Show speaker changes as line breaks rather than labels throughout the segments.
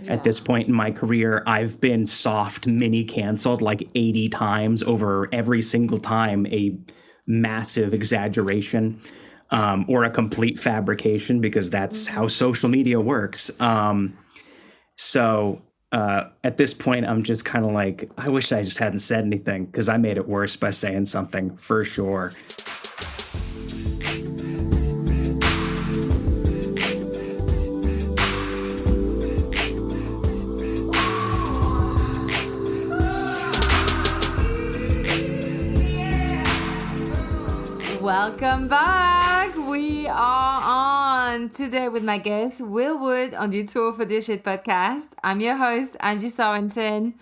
At this point in my career, I've been soft mini canceled like 80 times over every single time a massive exaggeration or a complete fabrication, because that's how social media works. So at this point, I'm just kind of like, I wish I just hadn't said anything, because I made it worse by saying something for sure.
Welcome back. We are on today with my guest, Will Wood, on the Tour for This Shit podcast. I'm your host, Angie Sorensen.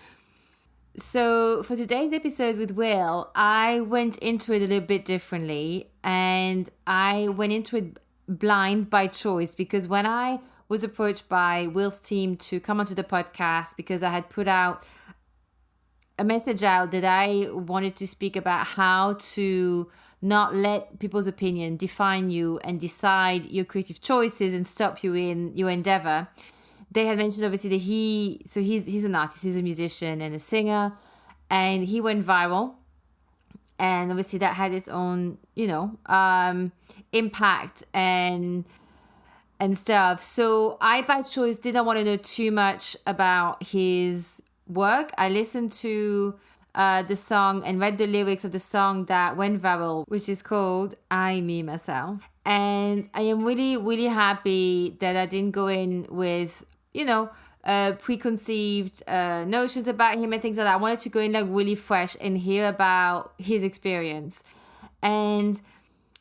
So for today's episode with Will, I went into it a little bit differently, and I went into it blind by choice, because when I was approached by Will's team to come onto the podcast, because I had put out a message out that I wanted to speak about how to not let people's opinion define you and decide your creative choices and stop you in your endeavor. They had mentioned obviously that he's an artist, he's a musician and a singer, and he went viral. And obviously that had its own, impact and stuff. So I, by choice, didn't want to know too much about his work. I listened to the song and read the lyrics of the song that went viral, which is called I, Me, Myself. And I am really, really happy that I didn't go in with, preconceived notions about him and things like that. I wanted to go in like really fresh and hear about his experience. And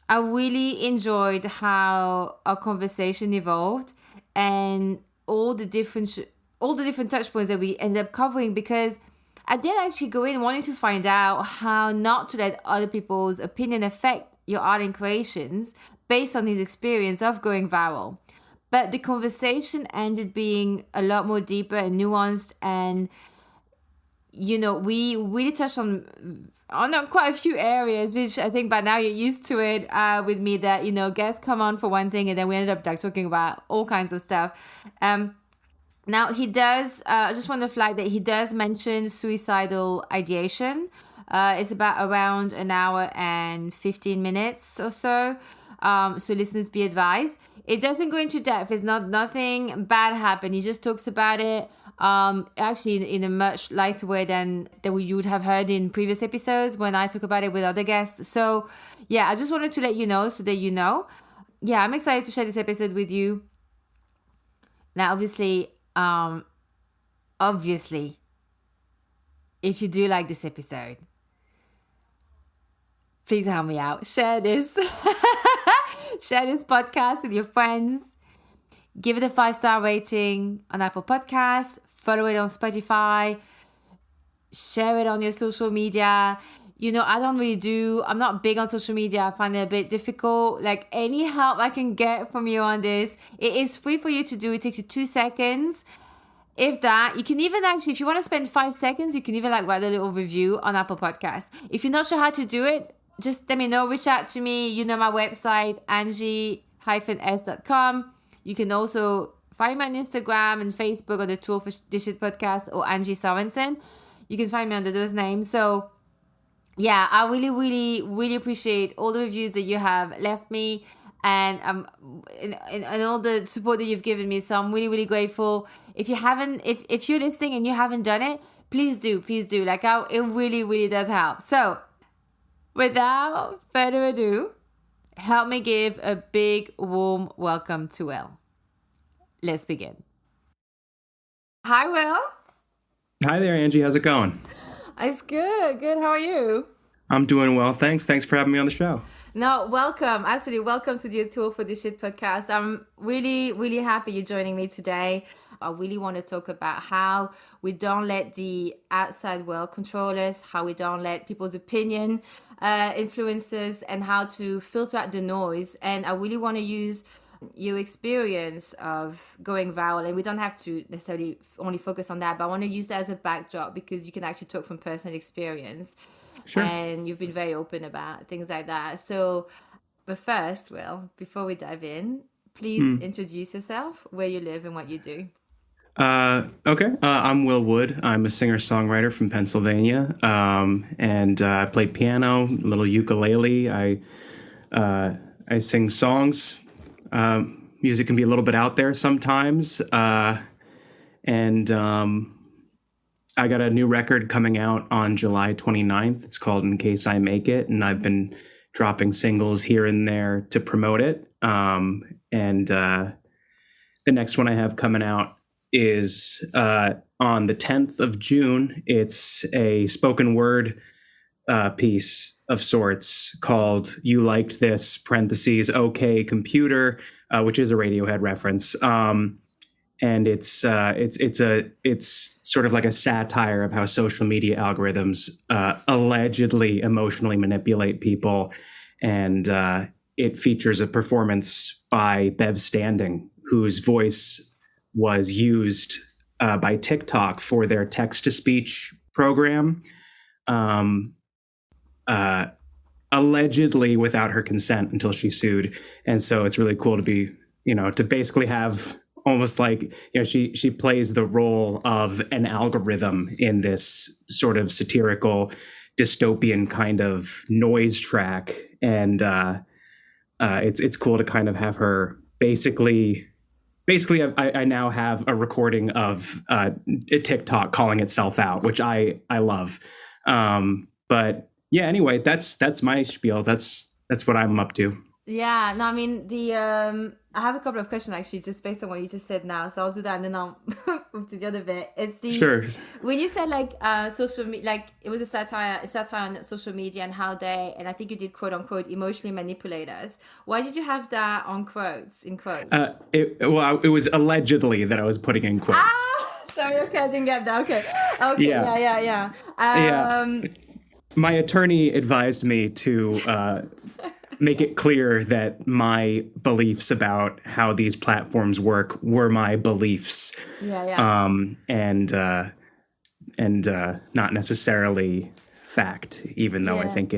I really enjoyed how our conversation evolved and all the different touch points that we ended up covering, because I did actually go in wanting to find out how not to let other people's opinion affect your art and creations based on his experience of going viral. But the conversation ended being a lot more deeper and nuanced, and we really touched on quite a few areas, which I think by now you're used to it with me, that guests come on for one thing and then we ended up like talking about all kinds of stuff. Now he does, I just want to flag that he does mention suicidal ideation. It's about around an hour and 15 minutes or so. So listeners, be advised. It doesn't go into depth. It's nothing bad happened. He just talks about it actually in a much lighter way than you would have heard in previous episodes when I talk about it with other guests. So yeah, I just wanted to let you know so that you know. Yeah, I'm excited to share this episode with you. Now, obviously, if you do like this episode, please help me out. Share this. Share this podcast with your friends. Give it a 5-star rating on Apple Podcasts. Follow it on Spotify. Share it on your social media. I'm not big on social media. I find it a bit difficult. Like, any help I can get from you on this, it is free for you to do. It takes you 2 seconds. If that, you can even actually, if you want to spend 5 seconds, you can even write a little review on Apple Podcasts. If you're not sure how to do it, just let me know. Reach out to me. My website, angie-s.com. You can also find me on Instagram and Facebook on the Tour for This Shit podcast, or Angie Sorensen. You can find me under those names. So yeah, I really, really, really appreciate all the reviews that you have left me, and and all the support that you've given me. So I'm really, really grateful. If you're listening and you haven't done it, please do. It really, really does help. So without further ado, help me give a big, warm welcome to Will. Let's begin. Hi, Will.
Hi there, Angie. How's it going?
It's good. Good. How are you?
I'm doing well, thanks. Thanks for having me on the show.
No, welcome. Absolutely welcome to the Tour for This Shit podcast. I'm really, really happy you're joining me today. I really want to talk about how we don't let the outside world control us, how we don't let people's opinion influence us, and how to filter out the noise. And I really want to use your experience of going viral, and we don't have to necessarily only focus on that, but I want to use that as a backdrop, because you can actually talk from personal experience.
Sure.
And you've been very open about things like that. So, but first, Will, before we dive in, please introduce yourself, where you live and what you do.
Okay. I'm Will Wood. I'm a singer-songwriter from Pennsylvania, and I play piano, a little ukulele. I sing songs. Music can be a little bit out there sometimes, and I got a new record coming out on July 29th. It's called "In Case I Make It," and I've been dropping singles here and there to promote it. And The next one I have coming out is on the 10th of June. It's a spoken word piece of sorts called "You Liked This," parentheses, "Okay, Computer," which is a Radiohead reference. And it's sort of like a satire of how social media algorithms allegedly emotionally manipulate people, and it features a performance by Bev Standing, whose voice was used by TikTok for their text to speech program, allegedly without her consent until she sued. And so it's really cool to be, to basically have almost like, she plays the role of an algorithm in this sort of satirical dystopian kind of noise track. And it's cool to kind of have her basically I now have a recording of TikTok calling itself out, which I love. But yeah, anyway, that's my spiel. That's what I'm up to.
Yeah, no, I mean I have a couple of questions actually, just based on what you just said now. So I'll do that, and then I'll move to the other bit. It's the
Sure.
When you said like social media, like it was a satire on social media and how they, and I think you did quote unquote emotionally manipulate us. Why did you have that on quotes, in quotes?
It was allegedly that I was putting in quotes.
Sorry, okay, I didn't get that. Okay, yeah.
Yeah. My attorney advised me to make it clear that my beliefs about how these platforms work were my beliefs. And not necessarily fact, even though I think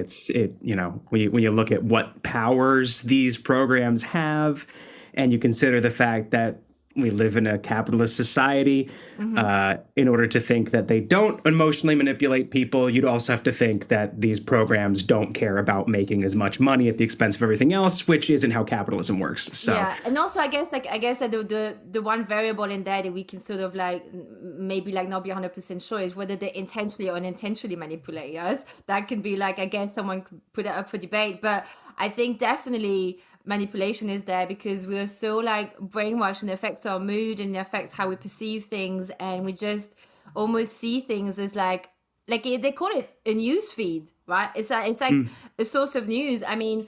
when you look at what powers these programs have, and you consider the fact that we live in a capitalist society, in order to think that they don't emotionally manipulate people, you'd also have to think that these programs don't care about making as much money at the expense of everything else, which isn't how capitalism works. So
yeah, and also I guess that the one variable in there that we can sort of like maybe like not be 100% sure is whether they intentionally or unintentionally manipulate us. That could be like, I guess someone could put it up for debate, but I think definitely manipulation is there because we're so like brainwashed, and it affects our mood and it affects how we perceive things, and we just almost see things as like they call it a news feed, right? It's like a source of news, I mean,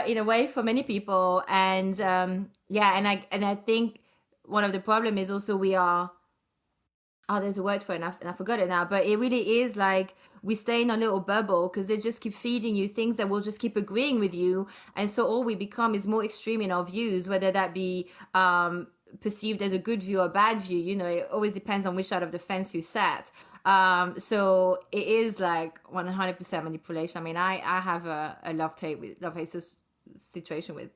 in a way, for many people. And and I think one of the problem is also we are, there's a word for it, and I forgot it now, but it really is like we stay in a little bubble because they just keep feeding you things that will just keep agreeing with you. And so all we become is more extreme in our views, whether that be perceived as a good view or a bad view. It always depends on which side of the fence you sat. So it is like 100% manipulation. I mean, I have a love-hate situation with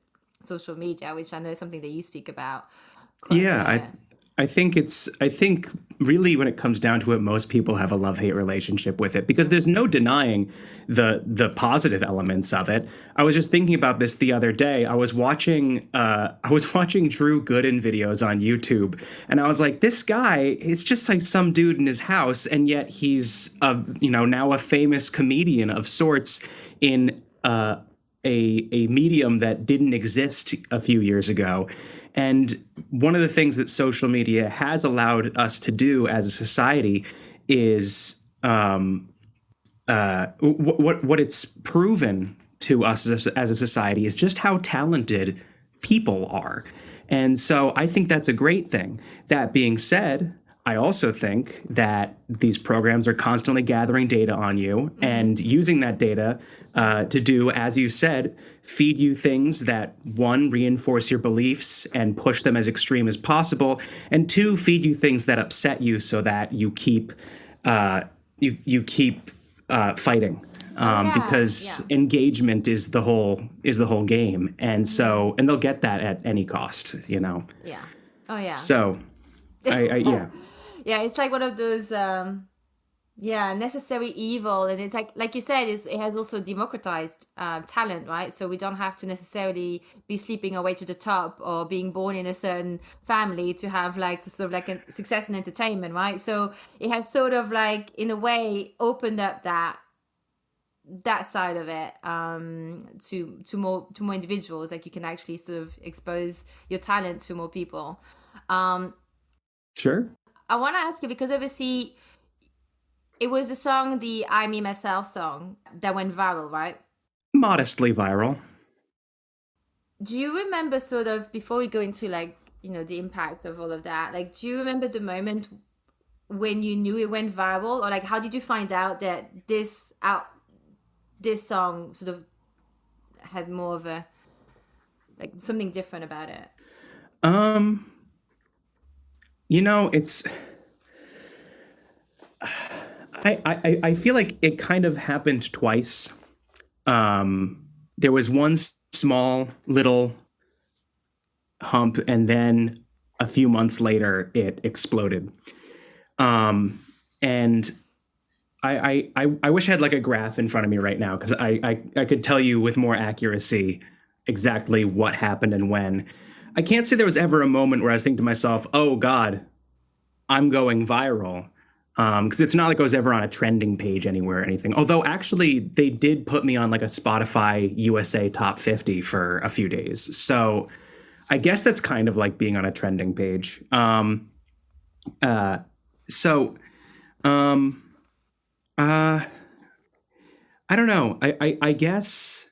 social media, which I know is something that you speak about.
I think really when it comes down to it, most people have a love-hate relationship with it because there's no denying the positive elements of it. I was just thinking about this the other day. I was watching Drew Gooden videos on YouTube, and I was like, this guy is just like some dude in his house, and yet he's now a famous comedian of sorts in a medium that didn't exist a few years ago. And one of the things that social media has allowed us to do as a society is what it's proven to us as a society is just how talented people are. And so I think that's a great thing. That being said, I also think that these programs are constantly gathering data on you and using that data to do, as you said, feed you things that, one, reinforce your beliefs and push them as extreme as possible, and two, feed you things that upset you so that you keep fighting. Because engagement is the whole game, and so they'll get that at any cost,
Yeah. Oh yeah.
So. Yeah.
Yeah, it's like one of those yeah, necessary evil. And it's like you said, it has also democratized talent, right? So we don't have to necessarily be sleeping our way to the top or being born in a certain family to have like sort of like a success in entertainment, right? So it has sort of like in a way opened up that side of it to more individuals. Like you can actually sort of expose your talent to more people. um
Sure.
I want to ask you, because obviously it was the song, the I Me Myself song, that went viral, right?
Modestly viral.
Do you remember sort of, before we go into like, the impact of all of that, like, do you remember the moment when you knew it went viral? Or like, how did you find out that this song sort of had more of a, like, something different about it?
Um, it's I feel like it kind of happened twice. There was one small little hump, and then a few months later, it exploded. And I wish I had like a graph in front of me right now, because I could tell you with more accuracy exactly what happened and when. I can't say there was ever a moment where I was thinking to myself, "Oh God, I'm going viral," because it's not like I was ever on a trending page anywhere or anything. Although actually, they did put me on like a Spotify USA Top 50 for a few days. So I guess that's kind of like being on a trending page. So uh, I don't know. I guess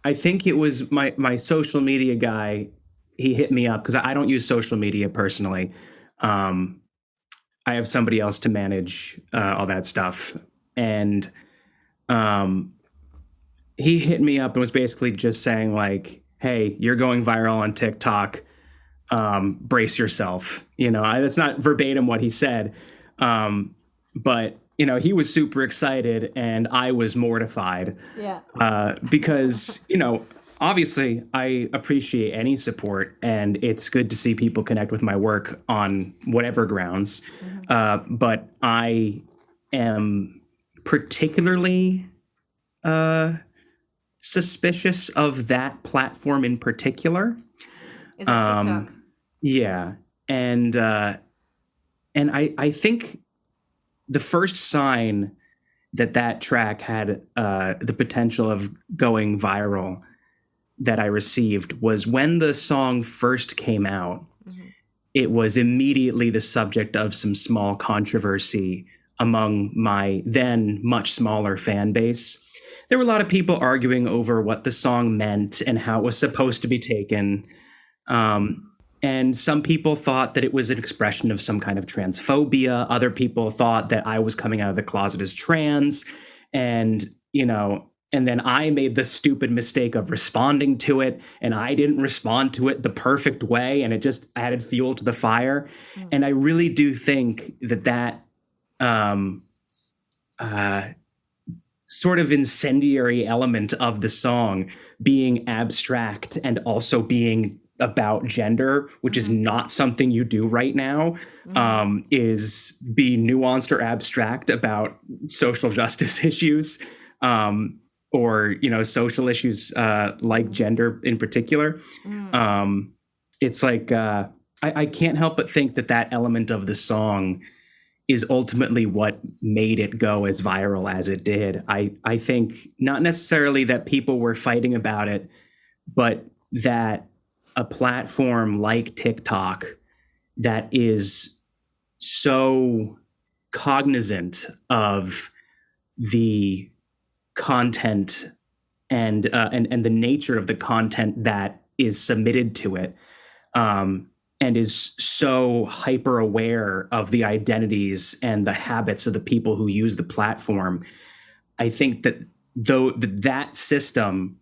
I think it was my social media guy. He hit me up because I don't use social media personally. Um, I have somebody else to manage all that stuff, and um, he hit me up and was basically just saying like, "Hey, you're going viral on TikTok. Brace yourself." That's not verbatim what he said, but he was super excited and I was mortified.
Yeah.
Because obviously I appreciate any support, and it's good to see people connect with my work on whatever grounds. But I am particularly suspicious of that platform in particular.
Is that TikTok?
Yeah, and I think the first sign that track had the potential of going viral that I received was when the song first came out.
Mm-hmm.
It was immediately the subject of some small controversy among my then much smaller fan base. There were a lot of people arguing over what the song meant and how it was supposed to be taken. And some people thought that it was an expression of some kind of transphobia. Other people thought that I was coming out of the closet as trans. And, and then I made the stupid mistake of responding to it, and I didn't respond to it the perfect way, and it just added fuel to the fire. Mm. And I really do think that sort of incendiary element of the song being abstract and also being about gender, which is not something you do right now, is be nuanced or abstract about social justice issues, or social issues like gender in particular. It's like I can't help but think that element of the song is ultimately what made it go as viral as it did. I think not necessarily that people were fighting about it, but that a platform like TikTok that is so cognizant of the content and the nature of the content that is submitted to it, and is so hyper aware of the identities and the habits of the people who use the platform. I think that though that system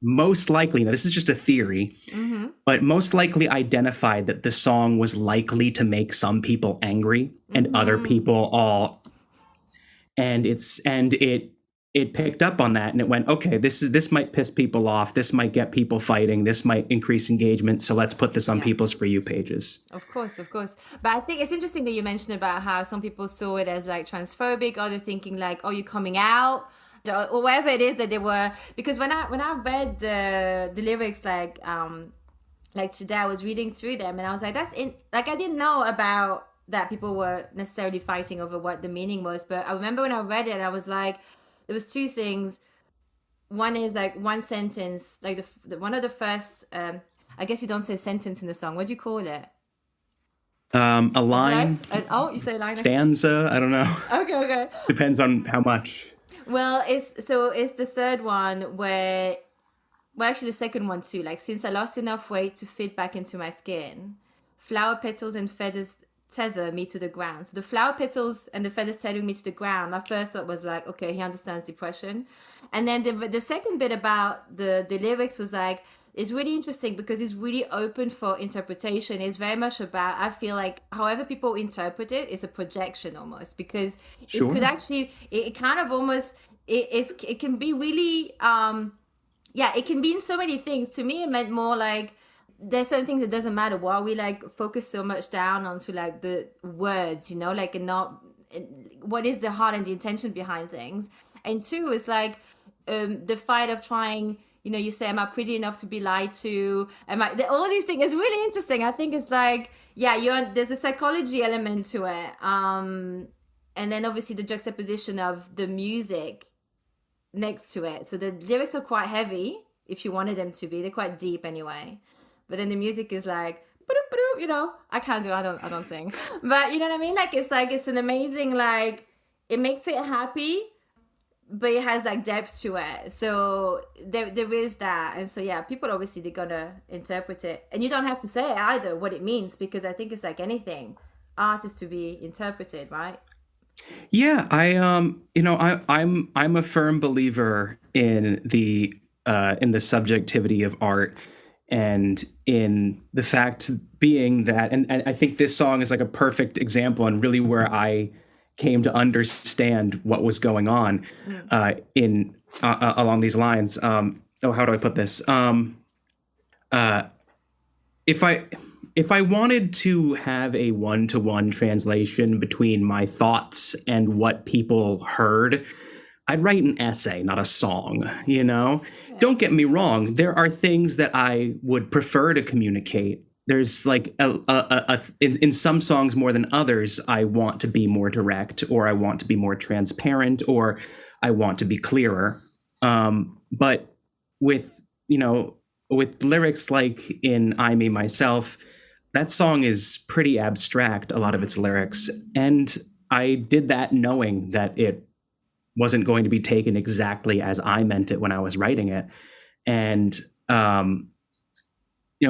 most likely, now this is just a theory, but most likely identified that the song was likely to make some people angry and other people all, and it it picked up on that and it went, okay, this might piss people off, this might get people fighting, this might increase engagement, so let's put this on
Yeah.
people's For You pages.
Of course, of course. But I think it's interesting that you mentioned about how some people saw it as like transphobic, or they're thinking like, "Oh, you're coming out," or whatever it is that they were. Because when I read the lyrics, like today, I was reading through them, and I was like, "That's in." Like, I didn't know about that people were necessarily fighting over what the meaning was. But I remember when I read it, I was like, there was two things. One is like one sentence, like one of the first. I guess you don't say sentence in the song. What do you call it?
A line,
Verse? Oh, you say line.
stanza, I don't know.
Okay, okay.
Depends on how much.
Well, it's the third one where, well, actually the second one too. Like, since I lost enough weight to fit back into my skin, flower petals and feathers tether me to the ground. So the flower petals and the feathers tethering me to the ground. My first thought was like, okay, he understands depression. And then the second bit about the lyrics was like, it's really interesting because it's really open for interpretation. It's very much about, I feel like, however people interpret it is a projection almost, because
Sure.
it could actually, it kind of almost, it can be really, yeah, it can be in so many things. To me, it meant more like, there's certain things that doesn't matter. Why we like focus so much down onto like the words, like, and not what is the heart and the intention behind things. And two is like the fight of trying, you say, am I pretty enough to be lied to? All these things is really interesting. I think it's like, yeah, there's a psychology element to it. And then obviously the juxtaposition of the music next to it. So the lyrics are quite heavy if you wanted them to be. They're quite deep anyway. But then the music is like, I can't do, I don't sing. But you know what I mean? Like, it's an amazing, like, it makes it happy, but it has like depth to it. So there is that. And so, yeah, people obviously, they're gonna interpret it. And you don't have to say either what it means, because I think it's like anything. Art is to be interpreted, right?
Yeah, I'm a firm believer in the subjectivity of art, and in the fact being that, and I think this song is like a perfect example, and really where I came to understand what was going on in along these lines. How do I put this? If I wanted to have a one-to-one translation between my thoughts and what people heard, I'd write an essay, not a song, Yeah. Don't get me wrong. There are things that I would prefer to communicate. There's like in some songs more than others, I want to be more direct, or I want to be more transparent, or I want to be clearer. But with, with lyrics like in I, Me, Myself, that song is pretty abstract, a lot of its lyrics. And I did that knowing that it wasn't going to be taken exactly as I meant it when I was writing it. And,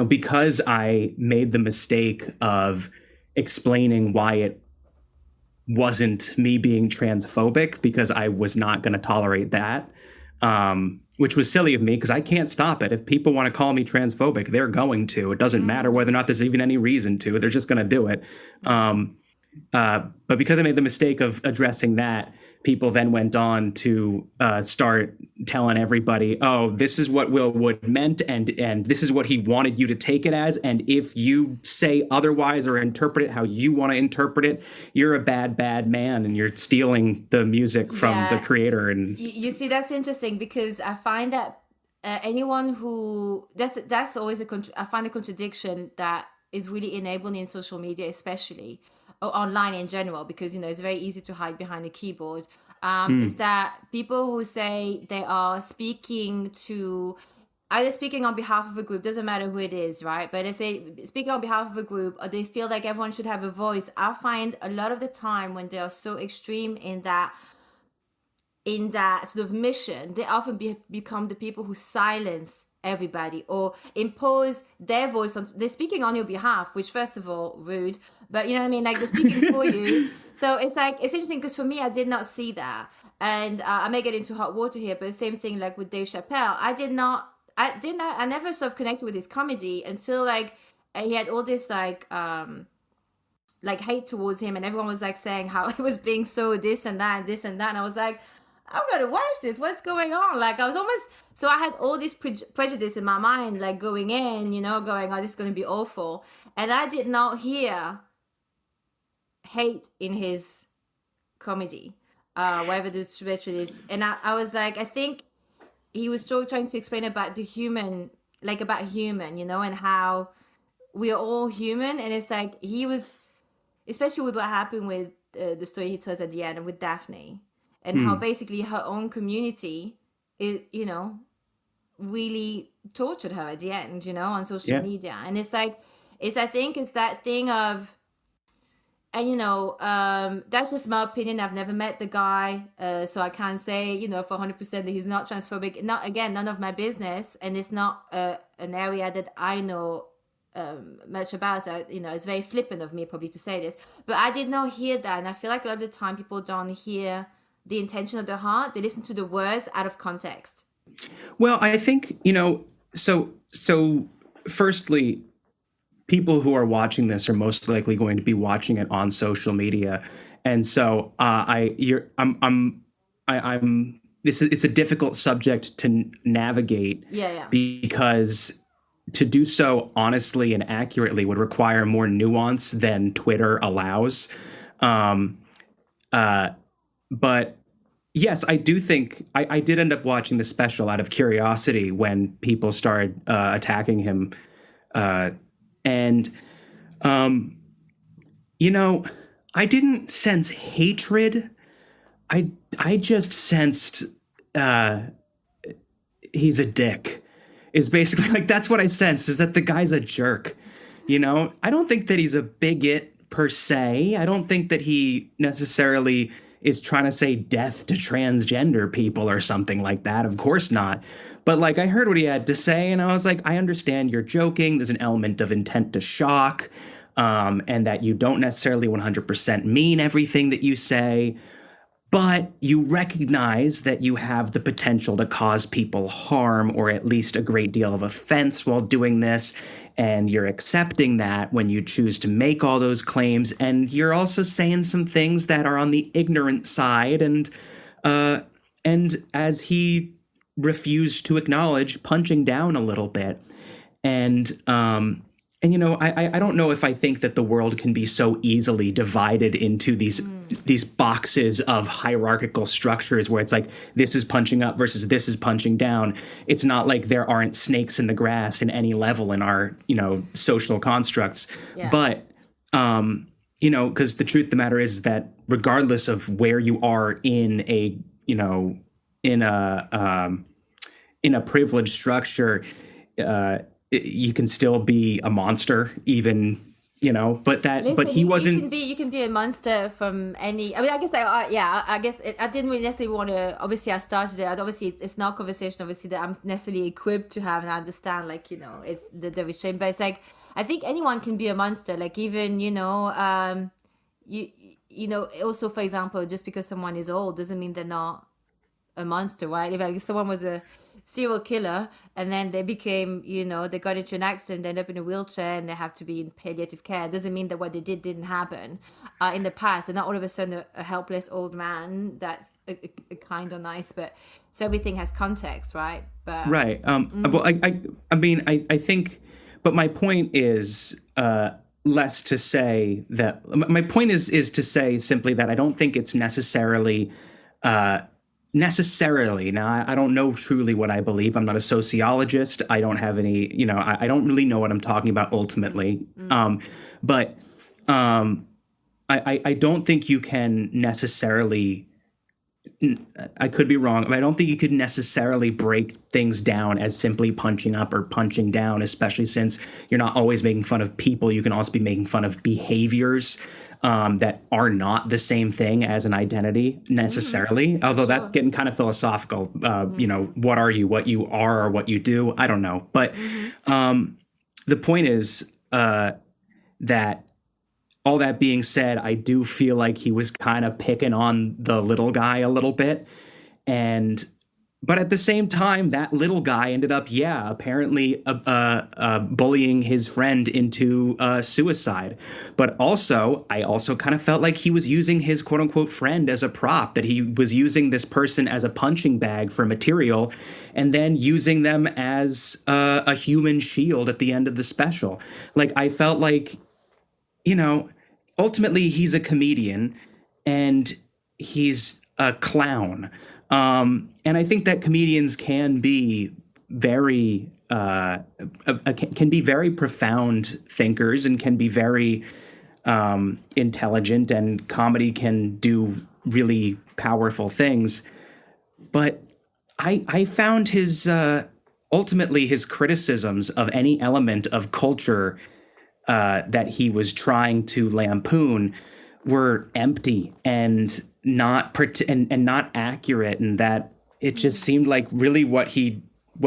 because I made the mistake of explaining why it wasn't me being transphobic, because I was not going to tolerate that, which was silly of me, because I can't stop it. If people want to call me transphobic, they're going to. It doesn't matter whether or not there's even any reason to. They're just going to do it. But because I made the mistake of addressing that, people then went on to start telling everybody, oh, this is what Will Wood meant, and this is what he wanted you to take it as. And if you say otherwise or interpret it how you want to interpret it, you're a bad, bad man, and you're stealing the music from the creator. And
you see, that's interesting, because I find that anyone who that's always I find a contradiction that is really enabling in social media, especially, or online in general, because it's very easy to hide behind a keyboard. Is that people who say they are speaking to, either speaking on behalf of a group, doesn't matter who it is, right? But they say speaking on behalf of a group, or they feel like everyone should have a voice. I find a lot of the time when they are so extreme in that sort of mission, they often become the people who silence everybody or impose their voice on. They're speaking on your behalf, which, first of all, rude, but you know what I mean, like, they're speaking for you. So it's like, it's interesting, because for me, I did not see that, and I may get into hot water here, but the same thing like with Dave Chappelle. I never sort of connected with his comedy until like he had all this like hate towards him, and everyone was like saying how he was being so this and that and this and that, and I was like, I'm gonna watch this. What's going on? Like I was almost so I had all this prejudice in my mind, like going in, going, oh, this is gonna be awful, and I did not hear hate in his comedy, whatever the situation is, and I was like, I think he was still trying to explain about the human, like about human, and how we are all human, and it's like he was, especially with what happened with the story he tells at the end with Daphne, and how
Hmm.
basically her own community, is, really tortured her at the end, on social
Yeah.
media, and it's like, I think it's that thing of, and that's just my opinion. I've never met the guy, so I can't say, for 100% that he's not transphobic. Not again, none of my business, and it's not an area that I know much about. So it's very flippant of me probably to say this, but I did not hear that, and I feel like a lot of the time people don't hear the intention of the heart. They listen to the words out of context.
Well, I think, so firstly, people who are watching this are most likely going to be watching it on social media. And so I'm this it's a difficult subject to navigate
Yeah, yeah.
because to do so honestly and accurately would require more nuance than Twitter allows. Um, but yes, I do think I did end up watching the special out of curiosity when people started attacking him. And you know, I didn't sense hatred. I I just sensed uh, he's a dick. Is basically like that's what I sensed is that the guy's a jerk. I don't think that he's a bigot per se. I don't think that he necessarily is trying to say death to transgender people or something like that. Of course not. But like I heard what he had to say and I was like, I understand you're joking. There's an element of intent to shock, and that you don't necessarily 100% mean everything that you say, but you recognize that you have the potential to cause people harm or at least a great deal of offense while doing this. And you're accepting that when you choose to make all those claims. And you're also saying some things that are on the ignorant side. And as he refused to acknowledge, punching down a little bit. And I don't know if I think that the world can be so easily divided into these boxes of hierarchical structures where it's like this is punching up versus this is punching down. It's not like there aren't snakes in the grass in any level in our social constructs.
Yeah.
But because the truth of the matter is that regardless of where you are in a in a privileged structure, you can still be a monster, even but
Listen,
he wasn't.
you can be a monster from any. I mean, I guess I guess I didn't really necessarily want to. Obviously, I started it. Obviously, it's not a conversation. Obviously, that I'm necessarily equipped to have, and I understand. Like it's the restraint, but it's like I think anyone can be a monster. Like even you also for example, just because someone is old doesn't mean they're not a monster, right? If like if someone was a serial killer and then they became, they got into an accident, they end up in a wheelchair and they have to be in palliative care, it doesn't mean that what they didn't happen in the past. They're not all of a sudden a helpless old man that's a kind or nice, but so everything has context, right? But
Right. Well, I mean, I think, but my point is less to say that. My point is to say simply that I don't think it's necessarily. Now, I don't know truly what I believe. I'm not a sociologist. I don't have any. I don't really know what I'm talking about ultimately. But I don't think you can necessarily. I could be wrong, but I don't think you could necessarily break things down as simply punching up or punching down, especially since you're not always making fun of people. You can also be making fun of behaviors that are not the same thing as an identity necessarily. Although
sure.
that's getting kind of philosophical. What are you? What you are or what you do? I don't know. But the point is that all that being said, I do feel like he was kind of picking on the little guy a little bit. And but at the same time, that little guy ended up, yeah, apparently bullying his friend into suicide. But also, I also kind of felt like he was using his quote unquote friend as a prop, that he was using this person as a punching bag for material and then using them as a human shield at the end of the special. Like, I felt like, you know, ultimately he's a comedian and he's a clown. And I think that comedians can be very can be very profound thinkers and can be very intelligent, and comedy can do really powerful things. But I found his ultimately his criticisms of any element of culture that he was trying to lampoon were empty and and not accurate, and that it just seemed like really what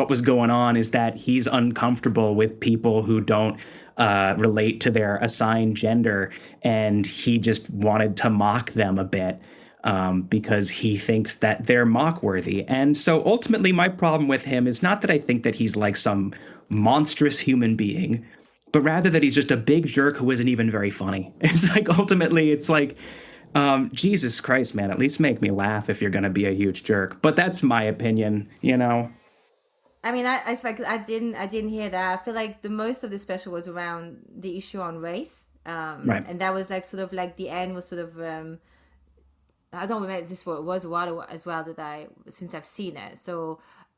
was going on is that he's uncomfortable with people who don't relate to their assigned gender, and he just wanted to mock them a bit because he thinks that they're mock worthy. And so ultimately, my problem with him is not that I think that he's like some monstrous human being, but rather that he's just a big jerk who isn't even very funny. It's like ultimately, it's like, Jesus Christ, man, at least make me laugh if you're going to be a huge jerk. But that's my opinion, you know?
I mean, I swear, 'cause I didn't hear that. I feel like the most of the special was around the issue on race,
Right.
and that was like sort of like the end was sort of. I don't remember this what it was a while as well that I since I've seen it.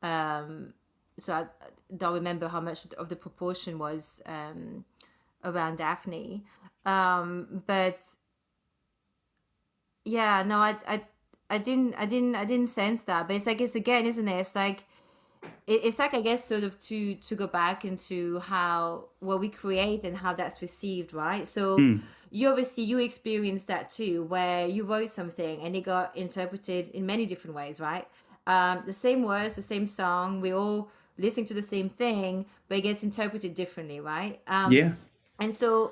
Um, so I don't remember how much of the proportion was around Daphne, but yeah, no, I didn't sense that. But it's like it's again, isn't it? It's like it's like I guess sort of to go back into how what we create and how that's received, right? So
Mm,
you obviously you experienced that too, where you wrote something and it got interpreted in many different ways, right? The same words, the same song, we all listen to the same thing, but it gets interpreted differently, right?
yeah.
And so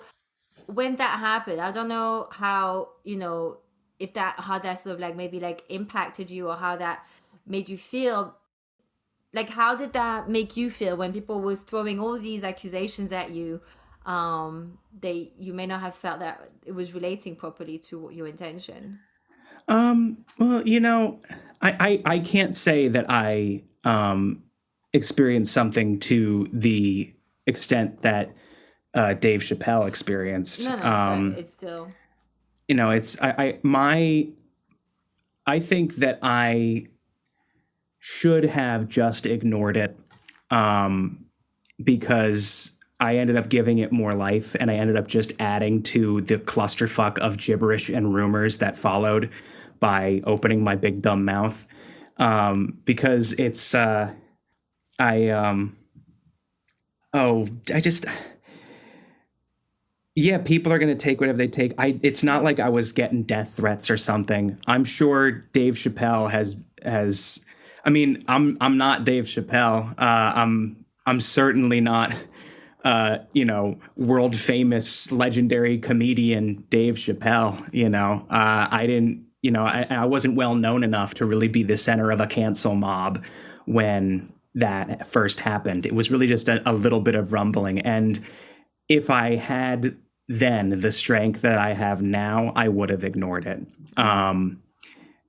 when that happened, I don't know how if that how that sort of like maybe like impacted you or how that made you feel, like how did that make you feel when people was throwing all these accusations at you, they you may not have felt that it was relating properly to your intention.
Well, I can't say that I experienced something to the extent that Dave Chappelle experienced.
No, but it's still.
It's I think that I should have just ignored it because I ended up giving it more life, and I ended up just adding to the clusterfuck of gibberish and rumors that followed by opening my big dumb mouth. Because it's I oh I just yeah, people are going to take whatever they take. It's not like I was getting death threats or something. I'm sure Dave Chappelle has I mean, I'm not Dave Chappelle. I'm certainly not world famous legendary comedian Dave Chappelle, I didn't, I wasn't well known enough to really be the center of a cancel mob when that first happened. It was really just a little bit of rumbling. And if I had then the strength that I have now, I would have ignored it.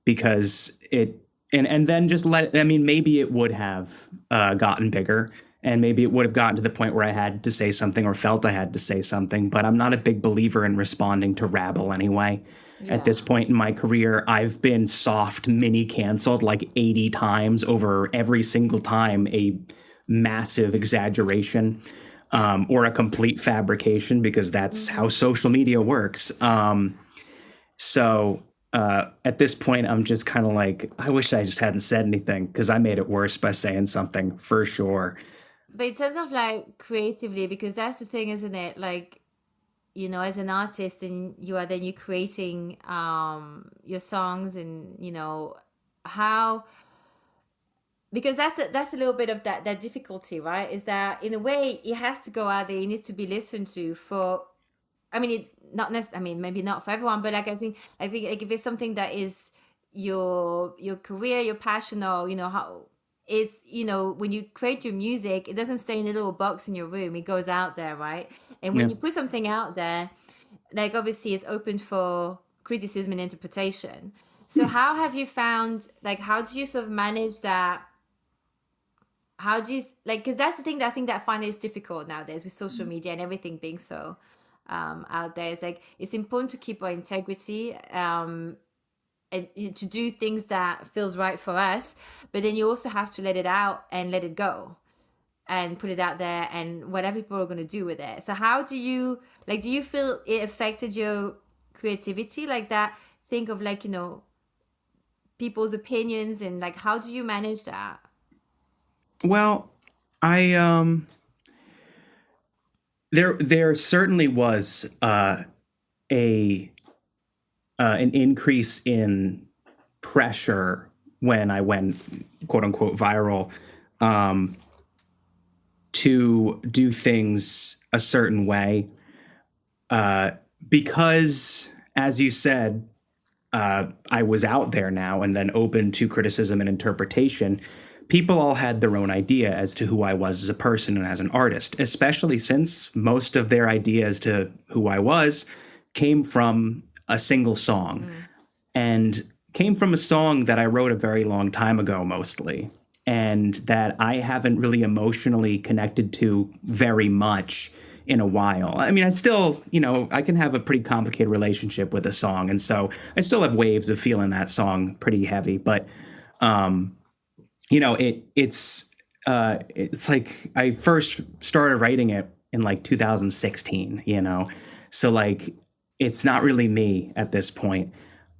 Because and then just I mean, maybe it would have gotten bigger, and maybe it would have gotten to the point where I had to say something or felt I had to say something, but I'm not a big believer in responding to rabble anyway. At this
Yeah.
point in my career, I've been soft mini canceled like 80 times over every single time a massive exaggeration or a complete fabrication, because that's how
Mm-hmm.
social media works. So at this point, I'm just kind of like, I wish I just hadn't said anything because I made it worse by saying something for sure.
But in terms of like creatively, because that's the thing, isn't it? Like, as an artist and you creating your songs and how, because that's a little bit of that difficulty, right? Is that in a way it has to go out there, it needs to be listened to for, I mean, not necessarily, I mean, maybe not for everyone, but like I think like if it's something that is your career, your passion, or how. it's, when you create your music, it doesn't stay in a little box in your room, it goes out there, right? And when
Yeah.
you put something out there, like obviously it's open for criticism and interpretation. So how have you found, like, how do you sort of manage that? How do you, like, because that's the thing that I think that I find is difficult nowadays with social media and everything being so out there. It's like, it's important to keep our integrity, and to do things that feels right for us, but then you also have to let it out and let it go and put it out there and whatever people are going to do with it. So how do you, like, do you feel it affected your creativity like that? Think of, like, people's opinions, and like, how do you manage that?
Well, I there certainly was a an increase in pressure when I went quote unquote viral, um, to do things a certain way, because, as you said, I was out there now and then open to criticism and interpretation. People all had their own idea as to who I was as a person and as an artist, especially since most of their ideas to who I was came from a single song, and came from a song that I wrote a very long time ago, mostly, and that I haven't really emotionally connected to very much in a while. I mean, I still, I can have a pretty complicated relationship with a song, and so I still have waves of feeling that song pretty heavy. But, it's like I first started writing it in like 2016. So like it's not really me at this point.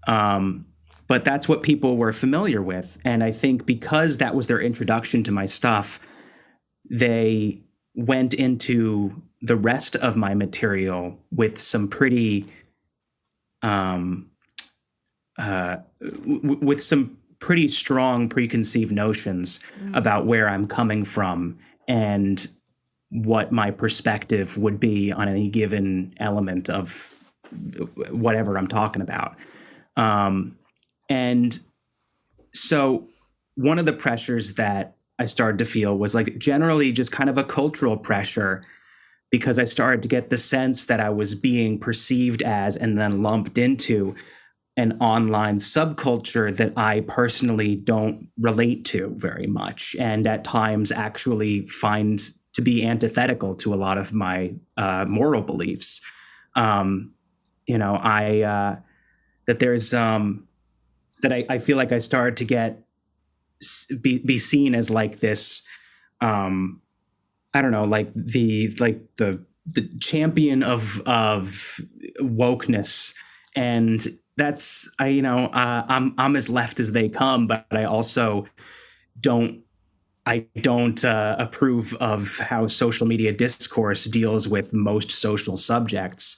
But that's what people were familiar with. And I think because that was their introduction to my stuff, they went into the rest of my material with some pretty, with some pretty strong preconceived notions about where I'm coming from and what my perspective would be on any given element of whatever I'm talking about. And so one of the pressures that I started to feel was like generally just kind of a cultural pressure, because I started to get the sense that I was being perceived as and then lumped into an online subculture that I personally don't relate to very much, and at times actually find to be antithetical to a lot of my moral beliefs. I that there's that I feel like I started to be seen as like this, I don't know, like the champion of wokeness, and that's I'm as left as they come, but I also don't approve of how social media discourse deals with most social subjects,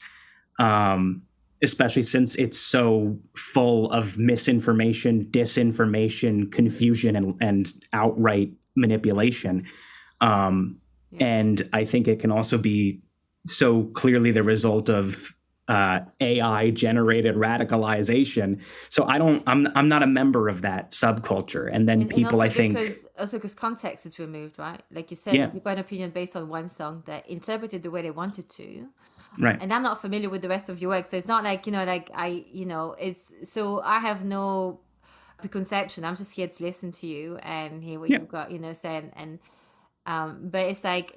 especially since it's so full of misinformation, disinformation, confusion, and outright manipulation. And I think it can also be so clearly the result of AI generated radicalization. So I'm not a member of that subculture. And then people, I think,
because context is removed, right? Like you said,
yeah,
people had an opinion based on one song that interpreted the way they wanted to.
right.
And I'm not familiar with the rest of your work, so it's not like, it's, so I have no preconception. I'm just here to listen to you and hear what
Yeah.
you've got, saying. And but it's like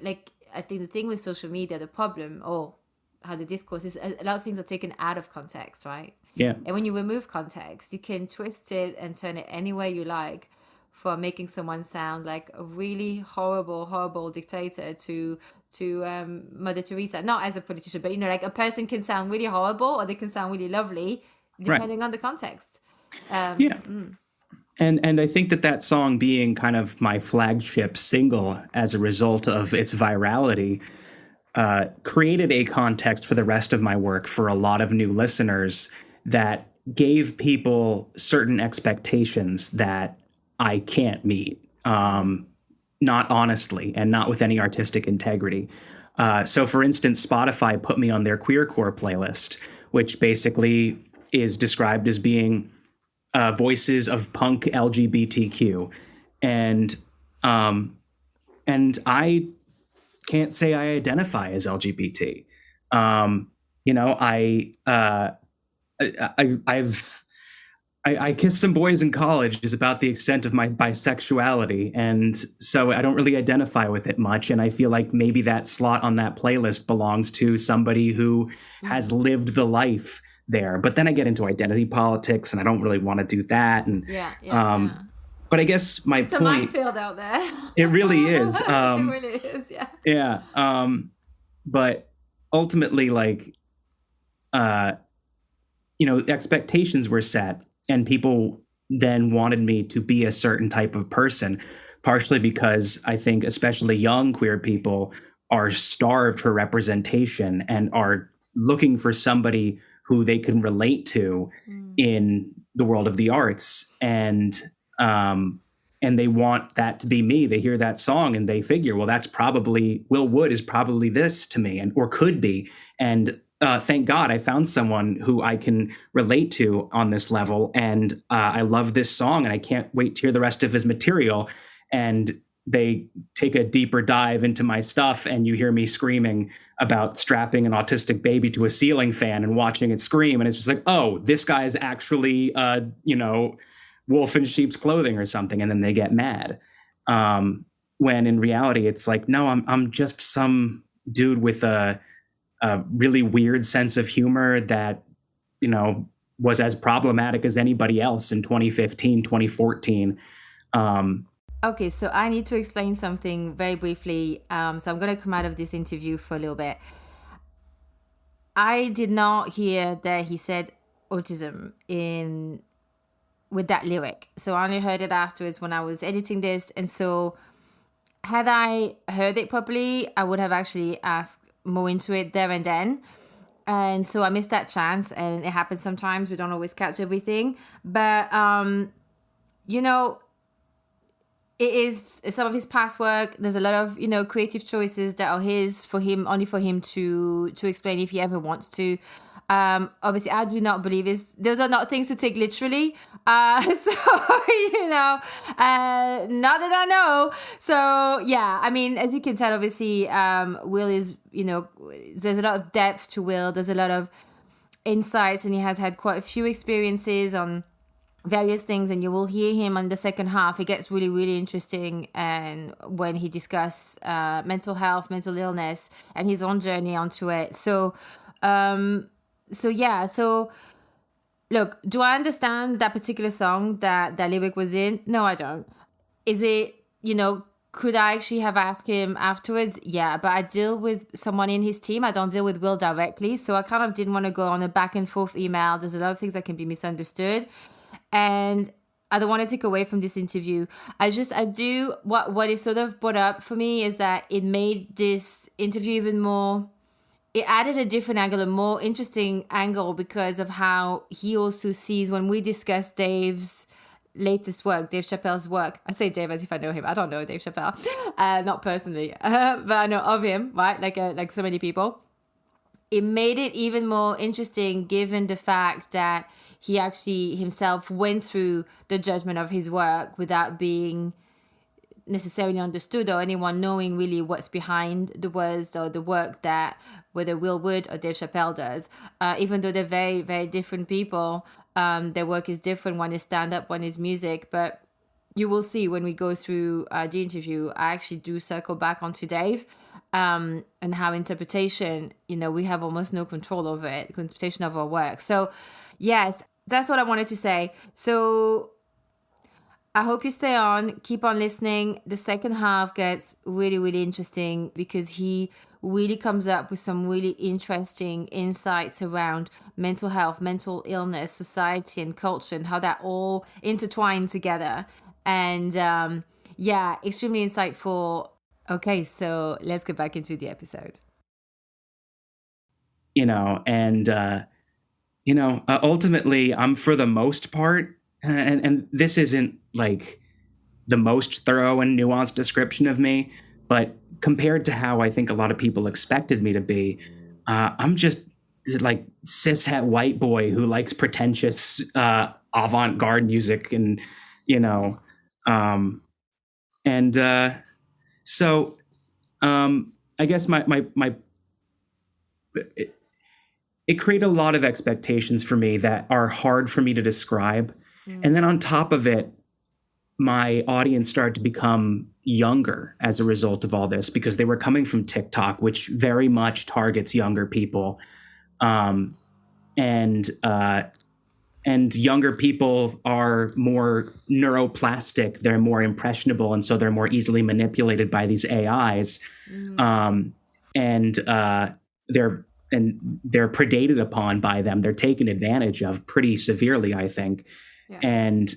I think the thing with social media, the problem, or how the discourse is, a lot of things are taken out of context, right?
Yeah.
And when you remove context, you can twist it and turn it any way you like, from making someone sound like a really horrible dictator to Mother Teresa. Not as a politician, but like a person can sound really horrible or they can sound really lovely, depending on the context.
Yeah. And I think that song being kind of my flagship single as a result of its virality created a context for the rest of my work for a lot of new listeners that gave people certain expectations that I can't meet, not honestly and not with any artistic integrity. So, for instance, Spotify put me on their queercore playlist, which basically is described as being voices of punk LGBTQ. And Um, and I can't say I identify as LGBT. Um, you know, I've I kissed some boys in college is about the extent of my bisexuality, and so I don't really identify with it much. And I feel like maybe that slot on that playlist belongs to somebody who has lived the life there. But then I get into identity politics, and I don't really want to do that. And
Yeah, yeah,
um,
yeah.
but I guess my
It's a
point,
minefield out there.
it really is.
It really is, yeah.
Yeah. But ultimately, like, uh, expectations were set, and people then wanted me to be a certain type of person, partially because I think especially young queer people are starved for representation and are looking for somebody who they can relate to
Mm.
in the world of the arts. Um and they want that to be me. They hear that song and they figure, well, that's probably Will Wood is probably this to me, and or could be. And thank God I found someone who I can relate to on this level. And I love this song and I can't wait to hear the rest of his material. And they take a deeper dive into my stuff, and you hear me screaming about strapping an autistic baby to a ceiling fan and watching it scream. And it's just like, oh, this guy's actually, wolf in sheep's clothing or something. And then they get mad. When in reality, it's like, no, I'm just some dude with a really weird sense of humor that, was as problematic as anybody else in 2015, 2014.
Okay, so I need to explain something very briefly. So I'm going to come out of this interview for a little bit. I did not hear that he said autism in with that lyric. So I only heard it afterwards when I was editing this. And so had I heard it properly, I would have actually asked more into it there and then. And so I missed that chance, and it happens sometimes. We don't always catch everything. But you know, it is some of his past work. There's a lot of creative choices that are his for him, only for him to explain if he ever wants to. Obviously, I do not believe those are not things to take literally. So not that I know. So yeah, I mean, as you can tell, obviously, Will is there's a lot of depth to Will. There's a lot of insights, and he has had quite a few experiences on various things, and you will hear him on the second half. It gets really, really interesting, and when he discusses mental health, mental illness, and his own journey onto it. So look, do I understand that particular song that lyric was in? No, I don't. Is it, could I actually have asked him afterwards? Yeah, but I deal with someone in his team. I don't deal with Will directly. So I kind of didn't want to go on a back and forth email. There's a lot of things that can be misunderstood. And I don't want to take away from this interview. What is sort of brought up for me is that it made this interview even more, it added a different angle, a more interesting angle, because of how he also sees, when we discuss Dave's latest work, Dave Chappelle's work. I say Dave as if I know him. I don't know Dave Chappelle, not personally, but I know of him, right? Like so many people. It made it even more interesting given the fact that he actually himself went through the judgment of his work without being necessarily understood, or anyone knowing really what's behind the words or the work that whether Will Wood or Dave Chappelle does. Even though they're very, very different people, their work is different. One is stand-up, one is music. But you will see when we go through the interview, I actually do circle back onto Dave, and how interpretation, we have almost no control over it, interpretation of our work. So yes, that's what I wanted to say. So I hope you stay on, keep on listening. The second half gets really, really interesting, because he really comes up with some really interesting insights around mental health, mental illness, society and culture, and how that all intertwine together. And extremely insightful. Okay, so let's get back into the episode.
Ultimately, I'm, for the most part, and this isn't like the most thorough and nuanced description of me, but compared to how I think a lot of people expected me to be, I'm just like cishet white boy who likes pretentious avant-garde music, and um, And so I guess my it, it created a lot of expectations for me that are hard for me to describe. And then on top of it, my audience started to become younger as a result of all this because they were coming from TikTok, which very much targets younger people. Um, and younger people are more neuroplastic, they're more impressionable, and so they're more easily manipulated by these AIs. Um, and they're they're predated upon by them. They're taken advantage of pretty severely, I think.
Yeah.
And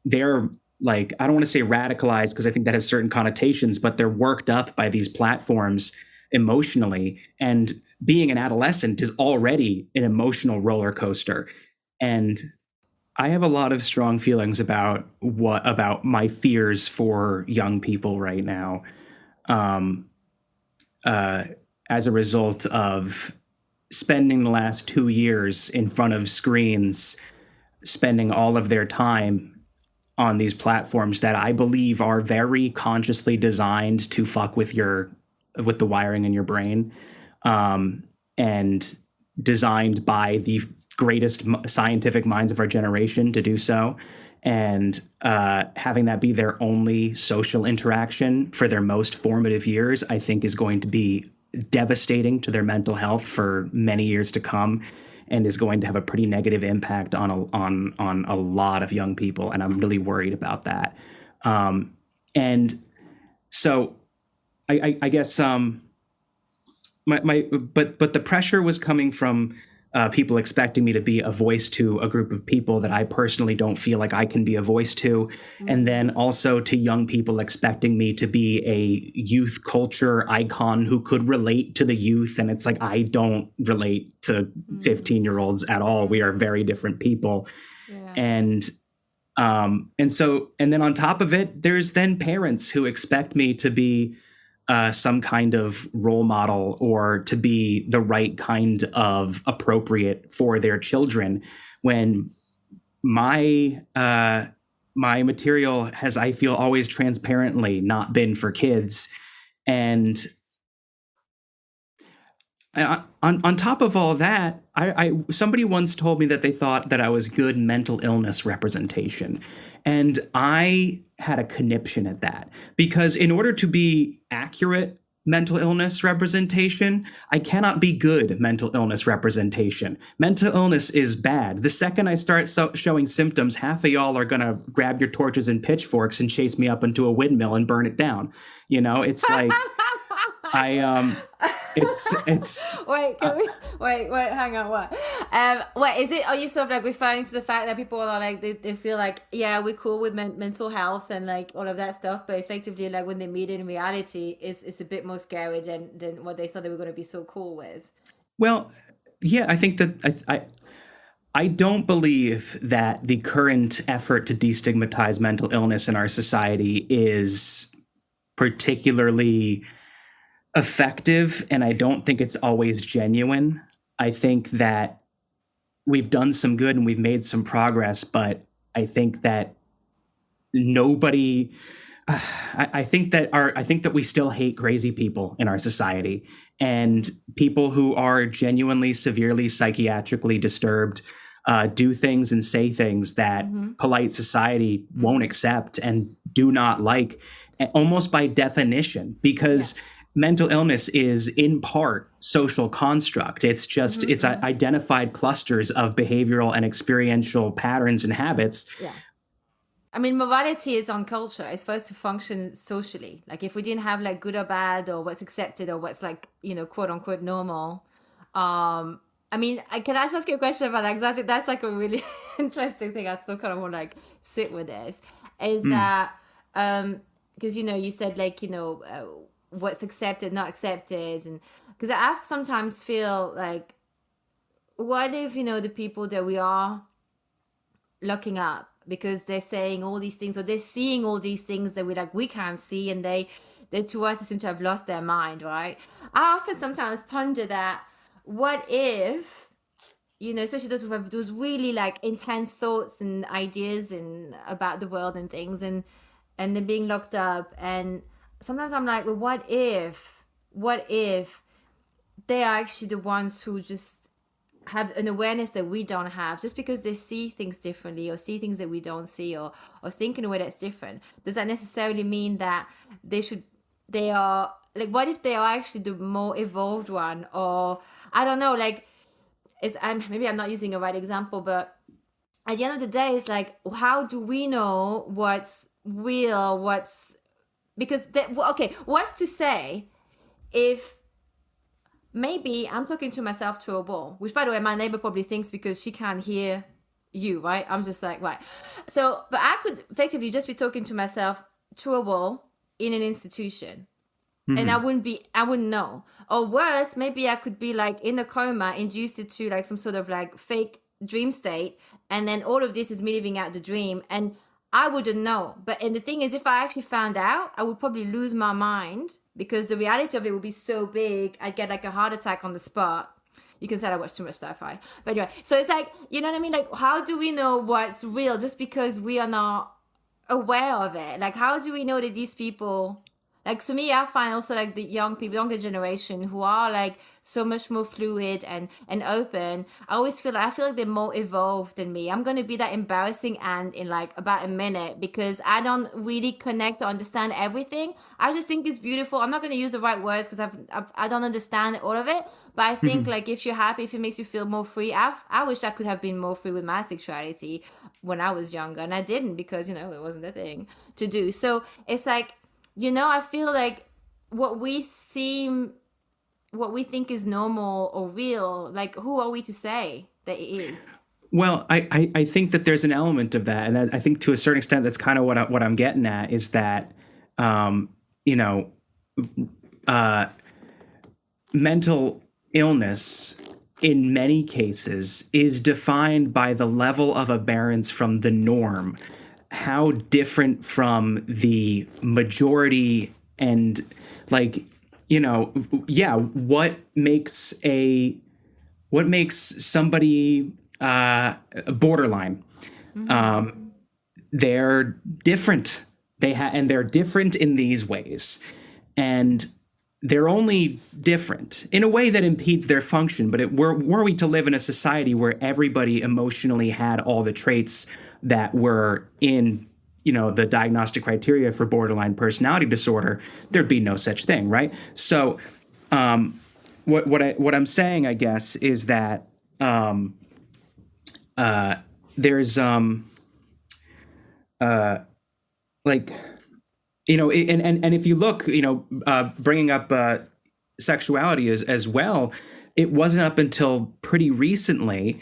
they're like, I don't want to say radicalized because I think that has certain connotations, but they're worked up by these platforms emotionally. And being an adolescent is already an emotional roller coaster. And I have a lot of strong feelings about my fears for young people right now, um, as a result of spending the last 2 years in front of screens, spending all of their time on these platforms that I believe are very consciously designed to fuck with the wiring in your brain, and designed by the greatest scientific minds of our generation to do so. And having that be their only social interaction for their most formative years, I think is going to be devastating to their mental health for many years to come, and is going to have a pretty negative impact on a lot of young people. And I'm really worried about that. And so I guess but the pressure was coming from people expecting me to be a voice to a group of people that I personally don't feel like I can be a voice to. And then also to young people expecting me to be a youth culture icon who could relate to the youth. And it's like, I don't relate to 15-year-olds at all. We are very different people.
Yeah.
And then on top of it, there's then parents who expect me to be some kind of role model or to be the right kind of appropriate for their children, when my material has, I feel, always transparently not been for kids. And on top of all that, somebody once told me that they thought that I was good mental illness representation. And I had a conniption at that, because in order to be accurate mental illness representation, I cannot be good mental illness representation. Mental illness is bad. The second I start showing symptoms, half of y'all are going to grab your torches and pitchforks and chase me up into a windmill and burn it down. You know, it's like, it's
Wait, can we wait, hang on, what? Wait, is it, are you sort of like referring to the fact that people are like, they feel like, yeah, we're cool with mental health and like all of that stuff, but effectively like when they meet it in reality, it's a bit more scary than what they thought they were going to be so cool with?
Well, yeah, I think that I don't believe that the current effort to destigmatize mental illness in our society is particularly effective, and I don't think it's always genuine. I think that we've done some good and we've made some progress, but I think that nobody I think that we still hate crazy people in our society, and people who are genuinely severely psychiatrically disturbed do things and say things that polite society won't accept and do not like, almost by definition, because mental illness is in part social construct. It's just it's identified clusters of behavioral and experiential patterns and habits.
Yeah. I mean, morality is on culture. It's supposed to function socially. Like if we didn't have like good or bad or what's accepted or what's like, you know, quote unquote normal. I mean, can I just ask you a question about that? Because I think that's like a really interesting thing. I still kind of want to like sit with this. Is that, because, you know, you said like, you know, what's accepted, not accepted. And because I sometimes feel like, what if, you know, the people that we are looking up because they're saying all these things or they're seeing all these things that we can't see, and they to us they seem to have lost their mind, right? I often sometimes ponder that, what if, you know, especially those who have those really like intense thoughts and ideas and about the world and things, and and they're being locked up. And sometimes I'm like, well, what if they are actually the ones who just have an awareness that we don't have, just because they see things differently or see things that we don't see, or think in a way that's different. Does that necessarily mean that they are like, what if they are actually the more evolved one? Or I don't know, like, maybe I'm not using a right example, but at the end of the day, it's like, how do we know what's real, because okay, what's to say if maybe I'm talking to myself to a wall, which, by the way, my neighbor probably thinks because she can't hear you, right? I'm just like, right. So, but I could effectively just be talking to myself to a wall in an institution. And I wouldn't know. Or worse, maybe I could be like in a coma, induced to like some sort of like fake dream state. And then all of this is me living out the dream. And I wouldn't know. And the thing is, if I actually found out, I would probably lose my mind, because the reality of it would be so big, I'd get like a heart attack on the spot. You can say I watch too much sci-fi. But anyway, so it's like, you know what I mean? Like, how do we know what's real just because we are not aware of it? Like, how do we know that these people, like, to me, I find also like the young people, younger generation, who are like so much more fluid and open. I feel like they're more evolved than me. I'm gonna be that embarrassing aunt in like about a minute, because I don't really connect or understand everything. I just think it's beautiful. I'm not gonna use the right words because I don't understand all of it. But I think like, if you're happy, if it makes you feel more free, I wish I could have been more free with my sexuality when I was younger, and I didn't, because it wasn't a thing to do. So it's like, I feel like what we think is normal or real, like, who are we to say that it is?
Well, I think that there's an element of that, and I think to a certain extent that's kind of what I'm getting at, is that mental illness in many cases is defined by the level of aberrance from the norm, how different from the majority, and like, what makes somebody borderline. They're different. And they're different in these ways, and they're only different in a way that impedes their function. But were we to live in a society where everybody emotionally had all the traits that were in, the diagnostic criteria for borderline personality disorder, there'd be no such thing, right? So, what I'm saying, I guess, is that there's like, and if you look, bringing up sexuality as well, it wasn't up until pretty recently.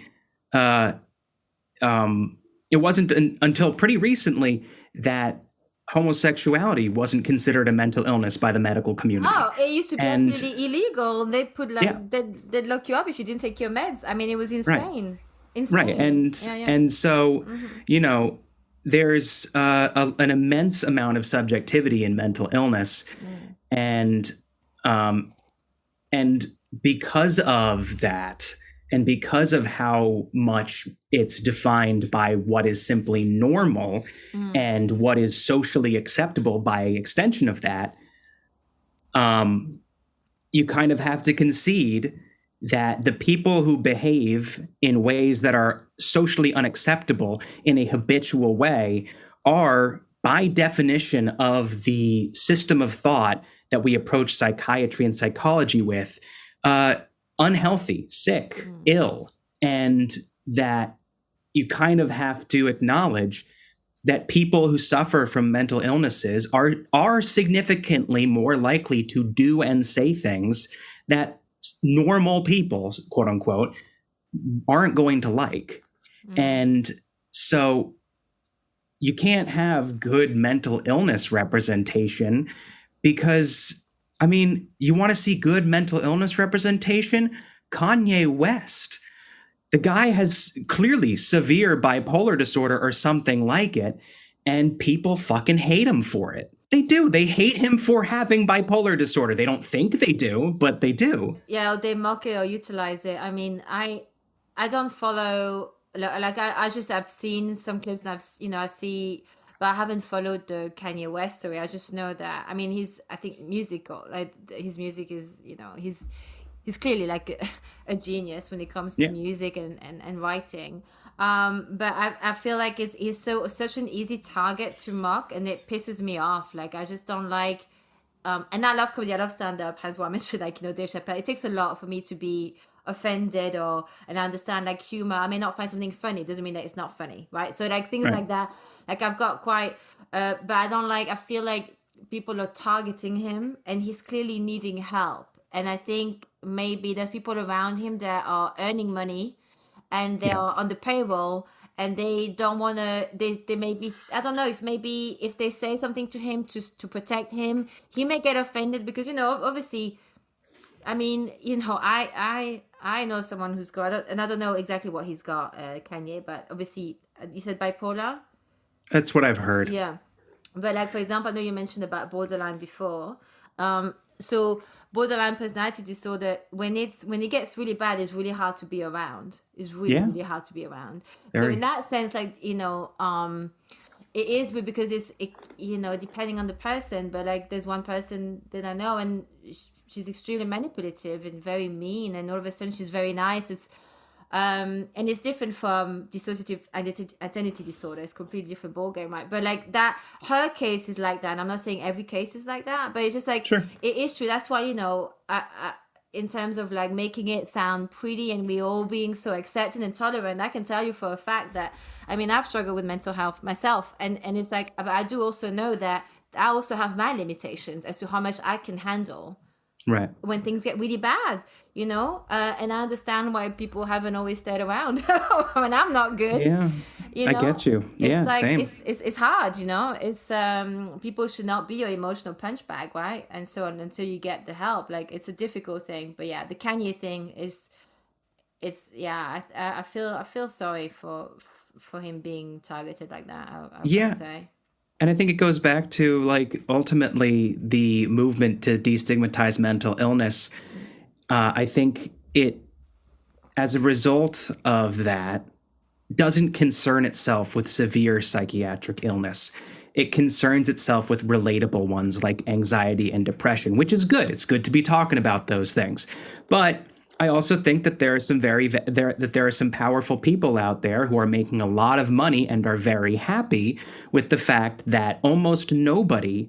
It wasn't until pretty recently that homosexuality wasn't considered a mental illness by the medical community.
Oh, it used to be absolutely illegal. They put they'd lock you up if you didn't take your meds. I mean, it was insane.
Right.
Insane.
Right. And so, there's an immense amount of subjectivity in mental illness. And because of that, and because of how much it's defined by what is simply normal and what is socially acceptable by extension of that, you kind of have to concede that the people who behave in ways that are socially unacceptable in a habitual way are, by definition of the system of thought that we approach psychiatry and psychology with, unhealthy, sick, ill, and that you kind of have to acknowledge that people who suffer from mental illnesses are significantly more likely to do and say things that normal people, quote unquote, aren't going to like. And so you can't have good mental illness representation, because, I mean, you want to see good mental illness representation? Kanye West. The guy has clearly severe bipolar disorder or something like it, and people fucking hate him for it. They do. They hate him for having bipolar disorder. They don't think they do, but they do.
Yeah, they mock it or utilize it. I mean, I don't follow, like, I've seen some clips, and I see but I haven't followed the Kanye West story. I just know that, I mean, I think musical, like his music is, he's clearly like a genius when it comes to
Yeah.
music and writing. But I feel like he's such an easy target to mock, and it pisses me off. Like, I just don't like, and I love comedy, I love stand-up, as what I mentioned, like, Dave Chappelle. It takes a lot for me to be offended, and I understand, like, humor. I may not find something funny, doesn't mean that it's not funny, right? So, like, things
Right.
like that, like, I've got quite, but I feel like people are targeting him, and he's clearly needing help. And I think maybe there's people around him that are earning money, and they
Yeah.
are on the payroll, and they don't want to, they maybe, I don't know, if maybe if they say something to him to protect him, he may get offended, because, obviously, I mean, I know someone who's got, and I don't know exactly what he's got, Kanye, but obviously, you said bipolar.
That's what I've heard.
Yeah. But, like, for example, I know you mentioned about borderline before. So borderline personality disorder, when it gets really bad, it's really hard to be around. It's really,
Yeah.
really hard to be around. So in
Very.
that sense, like, it is weird, because depending on the person. But, like, there's one person that I know, and she's extremely manipulative and very mean, and all of a sudden she's very nice. And it's different from dissociative identity disorder. It's a completely different ballgame, right? But, like, that, her case is like that. And I'm not saying every case is like that, but it's just like,
Sure.
it is true. That's why, in terms of, like, making it sound pretty and we all being so accepting and tolerant, I can tell you for a fact that, I mean, I've struggled with mental health myself, and it's like, but I do also know that I also have my limitations as to how much I can handle
Right.
when things get really bad, and I understand why people haven't always stayed around when I'm not good.
Yeah. I get you. Yeah.
It's like,
Same.
it's hard, it's people should not be your emotional punch bag, right? And so on, until you get the help. Like, it's a difficult thing. But yeah, the Kanye thing is, it's, yeah, I feel sorry for him being targeted like that. I
Yeah.
would say.
And I think it goes back to, like, ultimately the movement to destigmatize mental illness. I think it, as a result of that, doesn't concern itself with severe psychiatric illness. It concerns itself with relatable ones like anxiety and depression, which is good. It's good to be talking about those things. But I also think that there are some powerful people out there who are making a lot of money and are very happy with the fact that almost nobody,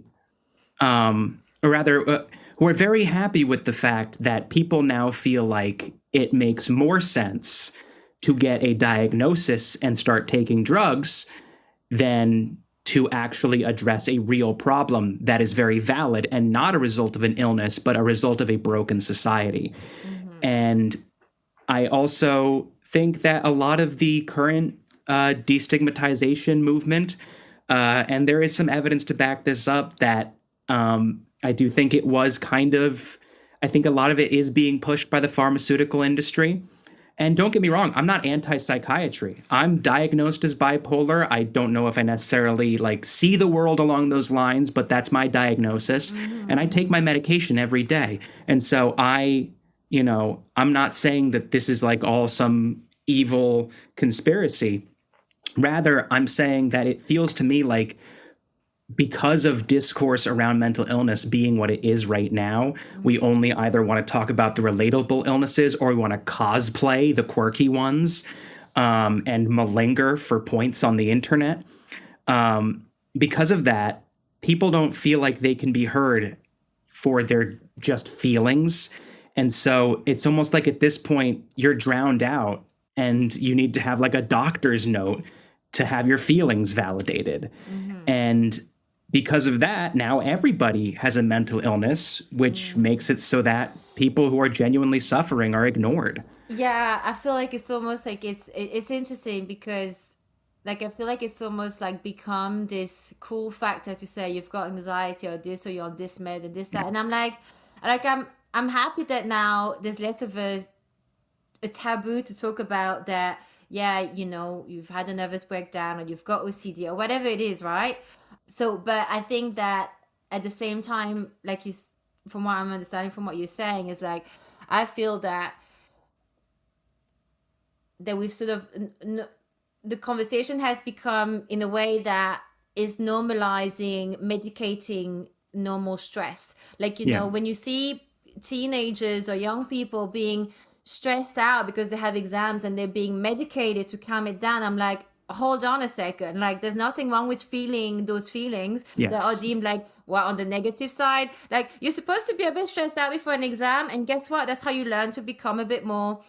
or rather, who are very happy with the fact that people now feel like it makes more sense to get a diagnosis and start taking drugs than to actually address a real problem that is very valid and not a result of an illness, but a result of a broken society.
Mm-hmm.
And I also think that a lot of the current destigmatization movement, and there is some evidence to back this up, that I do think it was kind of, I think a lot of it is being pushed by the pharmaceutical industry. And don't get me wrong, I'm not anti-psychiatry. I'm diagnosed as bipolar. I don't know if I necessarily, like, see the world along those lines, but that's my diagnosis.
Mm-hmm.
And I take my medication every day. And so I'm not saying that this is, like, all some evil conspiracy. Rather, I'm saying that it feels to me like, because of discourse around mental illness being what it is right now, we only either want to talk about the relatable illnesses, or we want to cosplay the quirky ones, and malinger for points on the internet. Because of that, people don't feel like they can be heard for their just feelings. And so it's almost like at this point, you're drowned out and you need to have, like, a doctor's note to have your feelings validated.
Mm-hmm.
And because of that, now everybody has a mental illness, which makes it so that people who are genuinely suffering are ignored.
Yeah, I feel like it's almost like it's interesting, because, like, I feel like it's almost like become this cool factor to say you've got anxiety or this, or you're on this med and this, that. And I'm like I'm happy that now there's less of a taboo to talk about that. Yeah, you've had a nervous breakdown, or you've got OCD, or whatever it is, right? So, but I think that at the same time, like, from what I'm understanding from what you're saying, is like, I feel that we've sort of, the conversation has become in a way that is normalizing medicating normal stress. Like,
Yeah.
when you see teenagers or young people being stressed out because they have exams and they're being medicated to calm it down, I'm like, hold on a second. Like, there's nothing wrong with feeling those feelings that are
Yes.
deemed like, well, on the negative side. Like, you're supposed to be a bit stressed out before an exam, and guess what? That's how you learn to become a bit more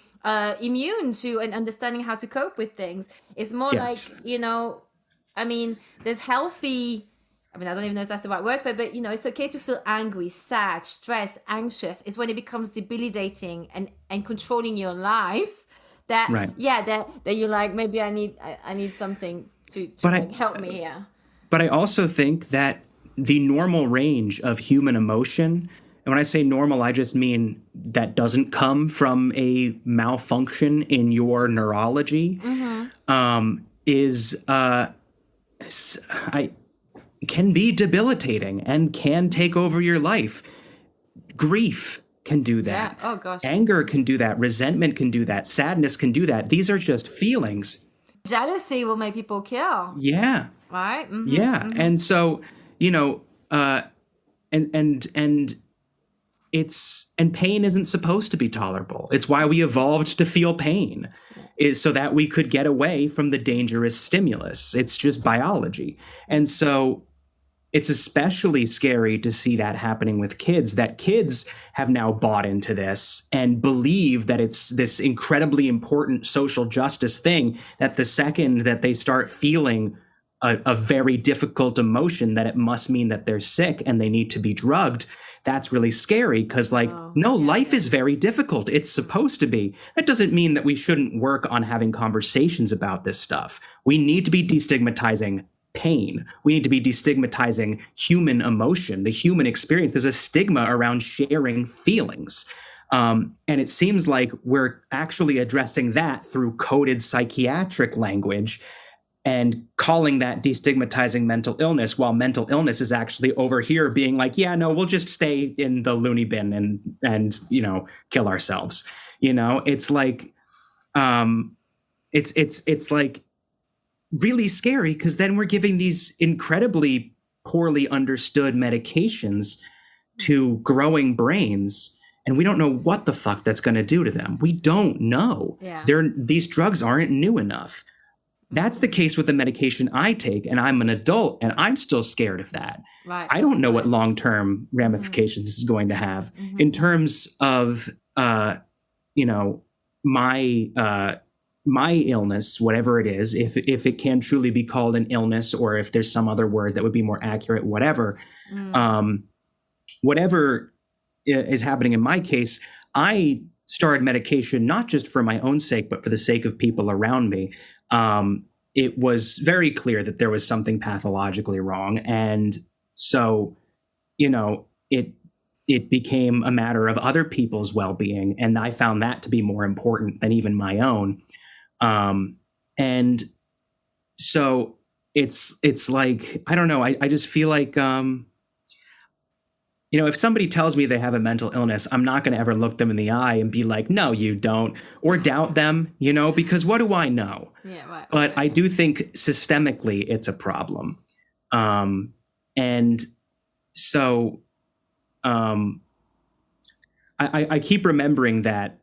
immune to and understanding how to cope with things. It's more like,
Yes.
I mean, there's healthy. I mean, I don't even know if that's the right word for it, but it's okay to feel angry, sad, stressed, anxious. It's when it becomes debilitating and controlling your life that,
Right.
yeah, that you're like, maybe I need something to
But
like help me here.
I also think that the normal range of human emotion, and when I say normal, I just mean that doesn't come from a malfunction in your neurology, is I can be debilitating and can take over your life. Grief can do that.
Yeah. Oh gosh.
Anger can do that. Resentment can do that. Sadness can do that. These are just feelings.
Jealousy will make people kill.
Yeah.
Right.
Yeah. And so, and and pain isn't supposed to be tolerable. It's why we evolved to feel pain, is so that we could get away from the dangerous stimulus. It's just biology. And so it's especially scary to see that happening with kids, that kids have now bought into this and believe that it's this incredibly important social justice thing, that the second that they start feeling a very difficult emotion, that it must mean that they're sick and they need to be drugged. That's really scary because, life is very difficult. It's supposed to be. That doesn't mean that we shouldn't work on having conversations about this stuff. We need to be destigmatizing pain. We need to be destigmatizing human emotion, the human experience. There's a stigma around sharing feelings. And it seems like we're actually addressing that through coded psychiatric language and calling that destigmatizing mental illness, while mental illness is actually over here being like, yeah, no, we'll just stay in the loony bin and kill ourselves. It's like, it's like really scary, because then we're giving these incredibly poorly understood medications to growing brains, and we don't know what the fuck that's going to do to them. We don't know.
Yeah.
These drugs aren't new enough. That's the case with the medication I take, and I'm an adult, and I'm still scared of that.
Right.
I don't know what long-term ramifications this is going to have in terms of, my illness, whatever it is, if it can truly be called an illness, or if there's some other word that would be more accurate, whatever. Whatever is happening in my case, I started medication not just for my own sake, but for the sake of people around me. It was very clear that there was something pathologically wrong. And so, it became a matter of other people's well-being. And I found that to be more important than even my own. And so it's like, I don't know. I just feel like, if somebody tells me they have a mental illness, I'm not going to ever look them in the eye and be like, no, you don't, or doubt them, because what do I know?
Yeah, right.
But I do think systemically it's a problem. And so I keep remembering that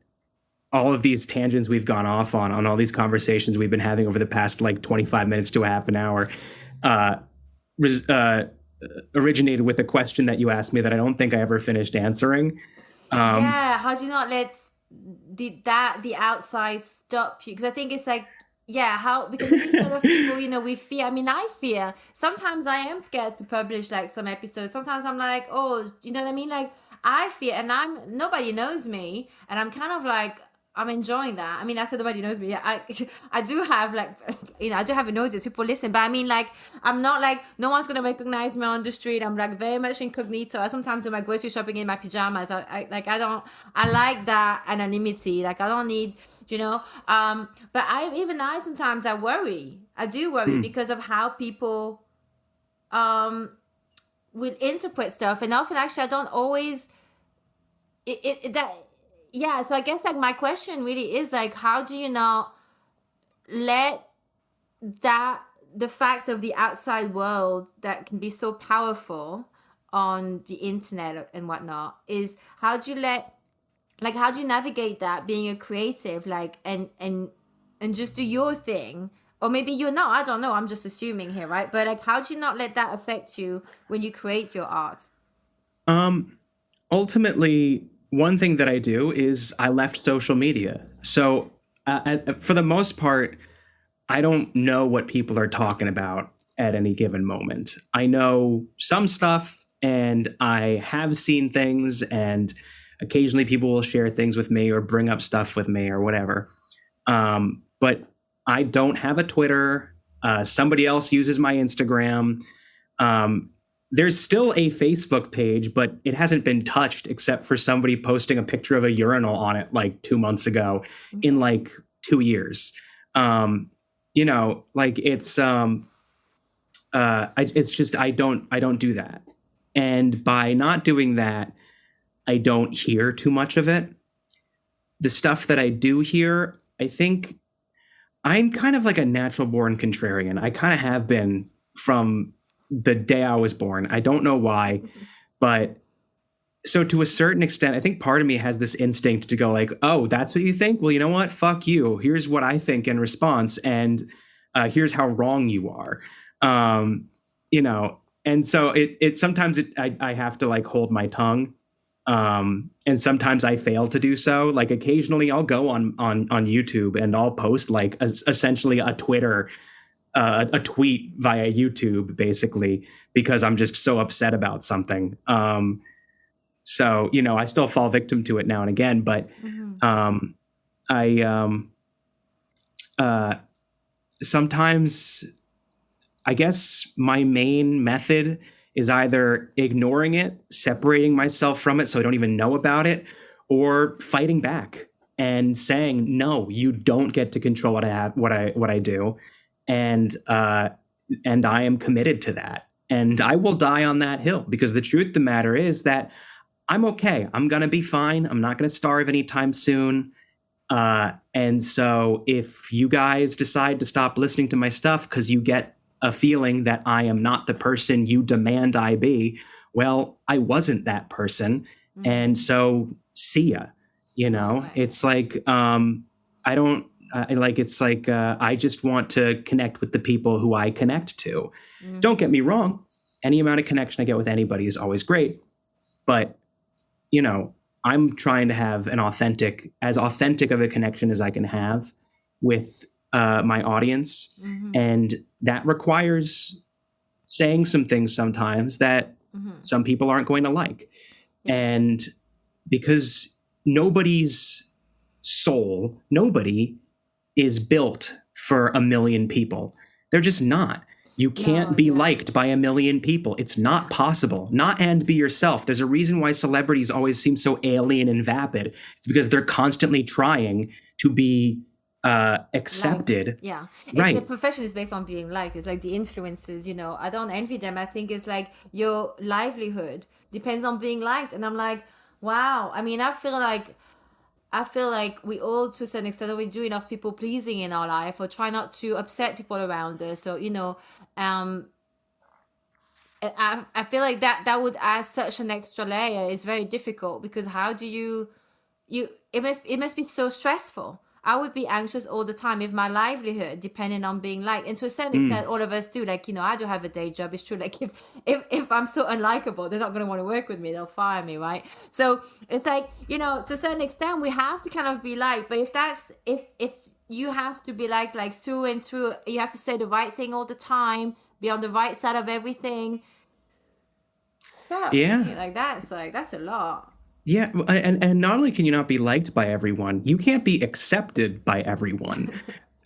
all of these tangents we've gone off on all these conversations we've been having over the past 25 minutes to a half an hour, originated with a question that you asked me that I don't think I ever finished answering.
How do you not let the outside stop you? Because I think it's like, because I think a lot of people, we fear. I mean, I fear. Sometimes I am scared to publish some episodes. Sometimes I'm like, oh, you know what I mean? I fear, and nobody knows me, and I'm kind of I'm enjoying that. I mean, I said nobody knows me. I do have I do have a notice. People listen, but I mean, I'm not no one's gonna recognize me on the street. I'm very much incognito. I sometimes do my grocery shopping in my pajamas. I like that anonymity. I don't need, but I sometimes I worry. I do worry because of how people will interpret stuff, and often actually I don't always so I guess my question really is how do you not let that the fact of the outside world that can be so powerful on the internet and whatnot is how do you how do you navigate that being a creative, and just do your thing? Or maybe you're not, I don't know, I'm just assuming here, right? But like, how do you not let that affect you when you create your art?
Ultimately, one thing that I do is I left social media. So, for the most part, I don't know what people are talking about at any given moment. I know some stuff and I have seen things, and occasionally people will share things with me or bring up stuff with me or whatever. But I don't have a Twitter. Somebody else uses my Instagram. There's still a Facebook page, but it hasn't been touched except for somebody posting a picture of a urinal on it like 2 months ago in like 2 years. Like it's just I don't do that. And by not doing that, I don't hear too much of it. The stuff that I do hear, I think I'm kind of like a natural born contrarian. I kind of have been from the day I was born. I don't know why, but so to a certain extent, I think part of me has this instinct to go like, oh, that's what you think? Well, you know what? Fuck you. Here's what I think in response. And here's how wrong you are. And so it sometimes I have to like hold my tongue. And sometimes I fail to do so. Like occasionally I'll go on YouTube and I'll post like essentially a tweet via YouTube, basically, because I'm just so upset about something. So, I still fall victim to it now and again, but sometimes I guess my main method is either ignoring it, separating myself from it so I don't even know about it, or fighting back and saying, no, you don't get to control what I do. And I am committed to that. And I will die on that hill, because the truth of the matter is that I'm okay. I'm going to be fine. I'm not going to starve anytime soon. And so if you guys decide to stop listening to my stuff because you get a feeling that I am not the person you demand I be, well, I wasn't that person. And so see ya. It's like, I don't, I just want to connect with the people who I connect to. Don't get me wrong. Any amount of connection I get with anybody is always great. But, I'm trying to have as authentic of a connection as I can have with my audience. And that requires saying some things sometimes that some people aren't going to like. Yeah. And because nobody's soul, nobody is built for a million people. They're just not. You can't be liked by a million people. It's not possible. Not and be yourself. There's a reason why celebrities always seem so alien and vapid. It's because they're constantly trying to be accepted.
Liked. Yeah.
Right.
The profession is based on being liked. It's like the influencers, I don't envy them. I think it's like your livelihood depends on being liked. And I'm like, wow. I mean, I feel like we all, to a certain extent, we do enough people pleasing in our life, or try not to upset people around us. So, I feel like that would add such an extra layer. It's very difficult, because how do you it must be so stressful. I would be anxious all the time if my livelihood depended on being liked. And to a certain extent, all of us do. Like, I do have a day job. It's true. Like, if I'm so unlikable, they're not going to want to work with me. They'll fire me, right? So it's like, to a certain extent, we have to kind of be liked. But if you have to be liked, like through and through, you have to say the right thing all the time, be on the right side of everything. Fuck.
Yeah.
Like that's a lot.
Yeah, and not only can you not be liked by everyone, you can't be accepted by everyone.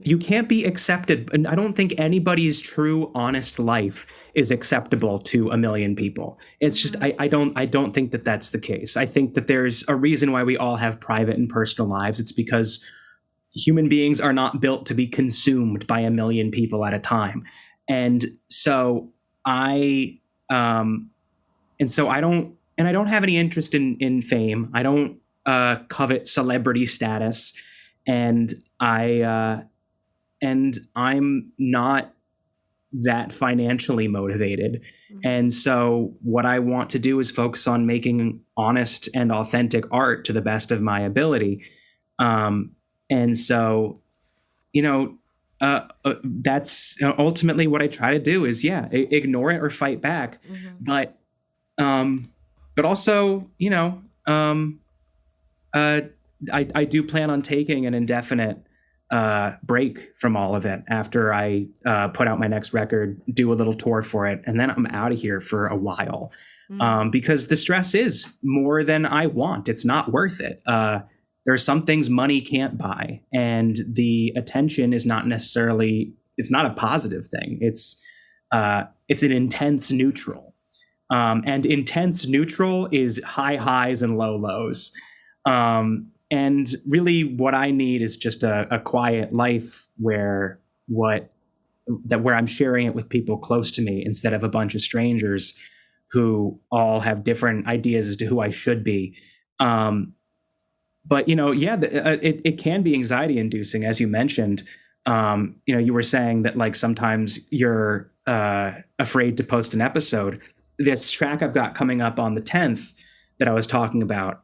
You can't be accepted, and I don't think anybody's true, honest life is acceptable to a million people. It's just I don't think that that's the case. I think that there's a reason why we all have private and personal lives. It's because human beings are not built to be consumed by a million people at a time, and so I don't. And I don't have any interest in fame. I don't covet celebrity status, and I'm not that financially motivated.
Mm-hmm.
And so what I want to do is focus on making honest and authentic art to the best of my ability. And so, you know, that's ultimately what I try to do is, ignore it or fight back.
Mm-hmm.
But, but also, I do plan on taking an indefinite break from all of it after I put out my next record, do a little tour for it, and then I'm out of here for a while. Because the stress is more than I want. It's not worth it. There are some things money can't buy, and the attention is not necessarily, it's not a positive thing. It's an intense neutral. And intense neutral is high highs and low lows. And really what I need is just a quiet life where I'm sharing it with people close to me instead of a bunch of strangers who all have different ideas as to who I should be. But it can be anxiety inducing, as you mentioned. You were saying that like sometimes you're afraid to post an episode. This track I've got coming up on the 10th that I was talking about,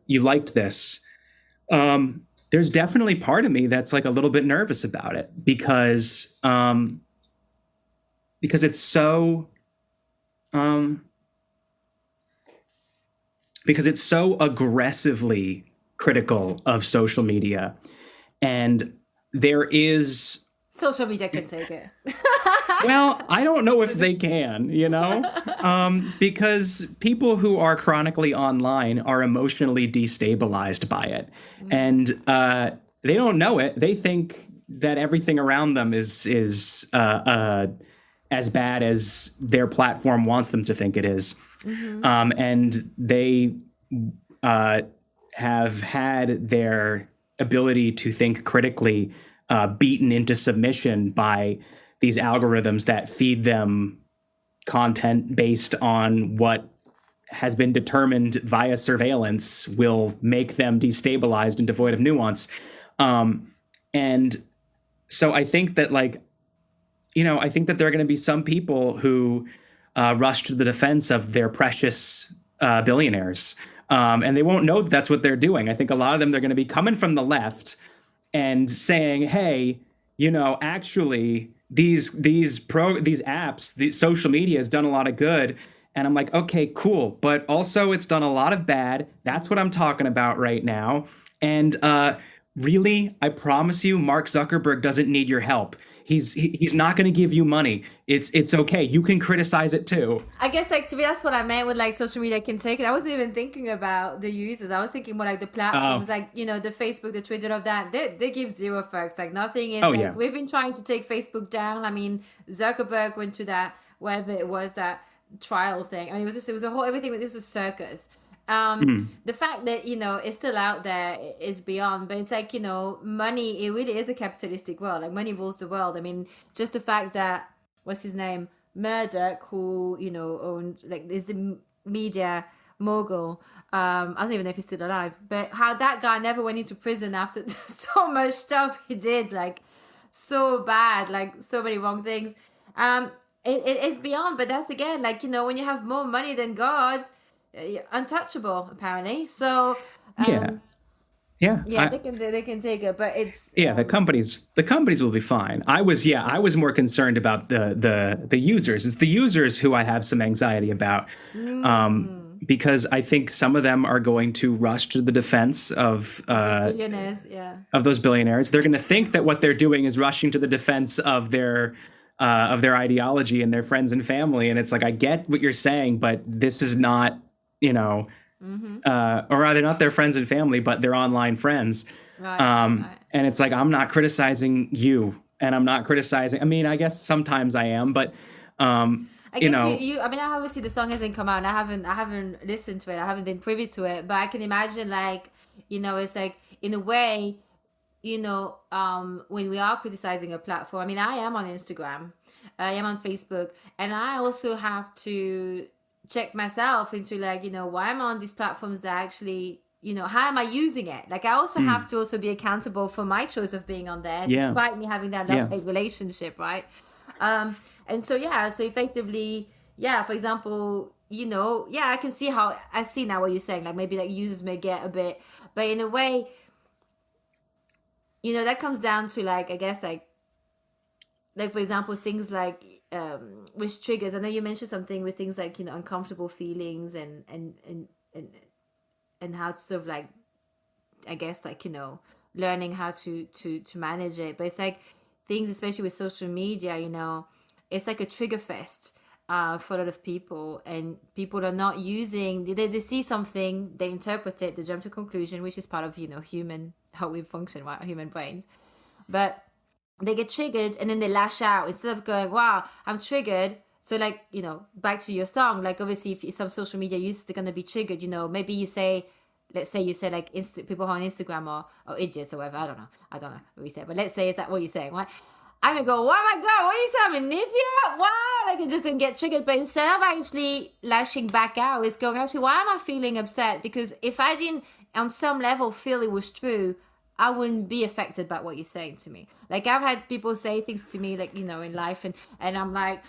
you liked this. There's definitely part of me that's like a little bit nervous about it because it's so aggressively critical of social media, and there is
social media can take it.
Well, I don't know if they can, because people who are chronically online are emotionally destabilized by it. And they don't know it. They think that everything around them is as bad as their platform wants them to think it is. And they have had their ability to think critically beaten into submission by these algorithms that feed them content based on what has been determined via surveillance will make them destabilized and devoid of nuance. And so I think that I think that there are going to be some people who rush to the defense of their precious billionaires. And they won't know that that's what they're doing. I think a lot of them, they're going to be coming from the left and saying, hey, actually, these apps, the social media has done a lot of good. And I'm like, okay, cool. But also it's done a lot of bad. That's what I'm talking about right now. And really, I promise you, Mark Zuckerberg doesn't need your help. He's not going to give you money. It's okay. You can criticize it too.
I guess to me, that's what I meant with social media can take it. I wasn't even thinking about the users. I was thinking more the platforms, the Facebook, the Twitter of that. They give zero fucks. Nothing is we've been trying to take Facebook down. I mean, Zuckerberg went to that, whether it was that trial thing. I mean, it was a whole everything. It was a circus. The fact that it's still out there is beyond, but it's money, it really is a capitalistic world. Money rules the world. I mean, just the fact that what's his name, Murdoch, who owned is the media mogul. I don't even know if he's still alive, but how that guy never went into prison after so much stuff he did, so bad, so many wrong things. It's beyond, but that's again when you have more money than God, untouchable apparently. So they can take it, but it's
the companies will be fine. I was more concerned about the users. It's the users who I have some anxiety about, because I think some of them are going to rush to the defense of those billionaires. They're going to think that what they're doing is rushing to the defense of their ideology and their friends and family, and it's I get what you're saying, but this is not. Or they're not their friends and family, but they're online friends. Right. And it's I'm not criticizing you, and I'm not criticizing. I mean, I guess sometimes I am, but I mean, obviously the song hasn't come out, and I haven't listened to it. I haven't been privy to it, but I can imagine it's in a way, when we are criticizing a platform. I mean, I am on Instagram, I am on Facebook, and I also have to check myself into why I'm on these platforms that actually
how am I using it? Like, I also have to also be accountable for my choice of being on there,
Yeah.
despite me having that
Yeah.
love-hate relationship, right? And so, so effectively, for example, I can see how, I see now what you're saying, like maybe like users may get a bit, but in a way, that comes down to like, I guess like for example, things like with triggers. I know you mentioned something with things like, uncomfortable feelings and how to sort of like, I guess like, learning how to manage it. But it's like things, especially with social media, it's like a trigger fest for a lot of people, and people are not using, they see something, they interpret it, they jump to conclusion, which is part of, human, how we function, right? Human brains. But they get triggered and then they lash out instead of going, wow, I'm triggered. So like, back to your song, like obviously if some social media users are going to be triggered, maybe you say, let's say you say like people who are on Instagram or idiots or whatever. I don't know what you say, but let's say, is that what you're saying, right? I would go, oh my God, what are you saying? I'm an idiot? Wow. Like, it just didn't get triggered. But instead of actually lashing back out, it's going, actually, why am I feeling upset? Because if I didn't, on some level, feel it was true, I wouldn't be affected by what you're saying to me. Like, I've had people say things to me, like, in life, and I'm like,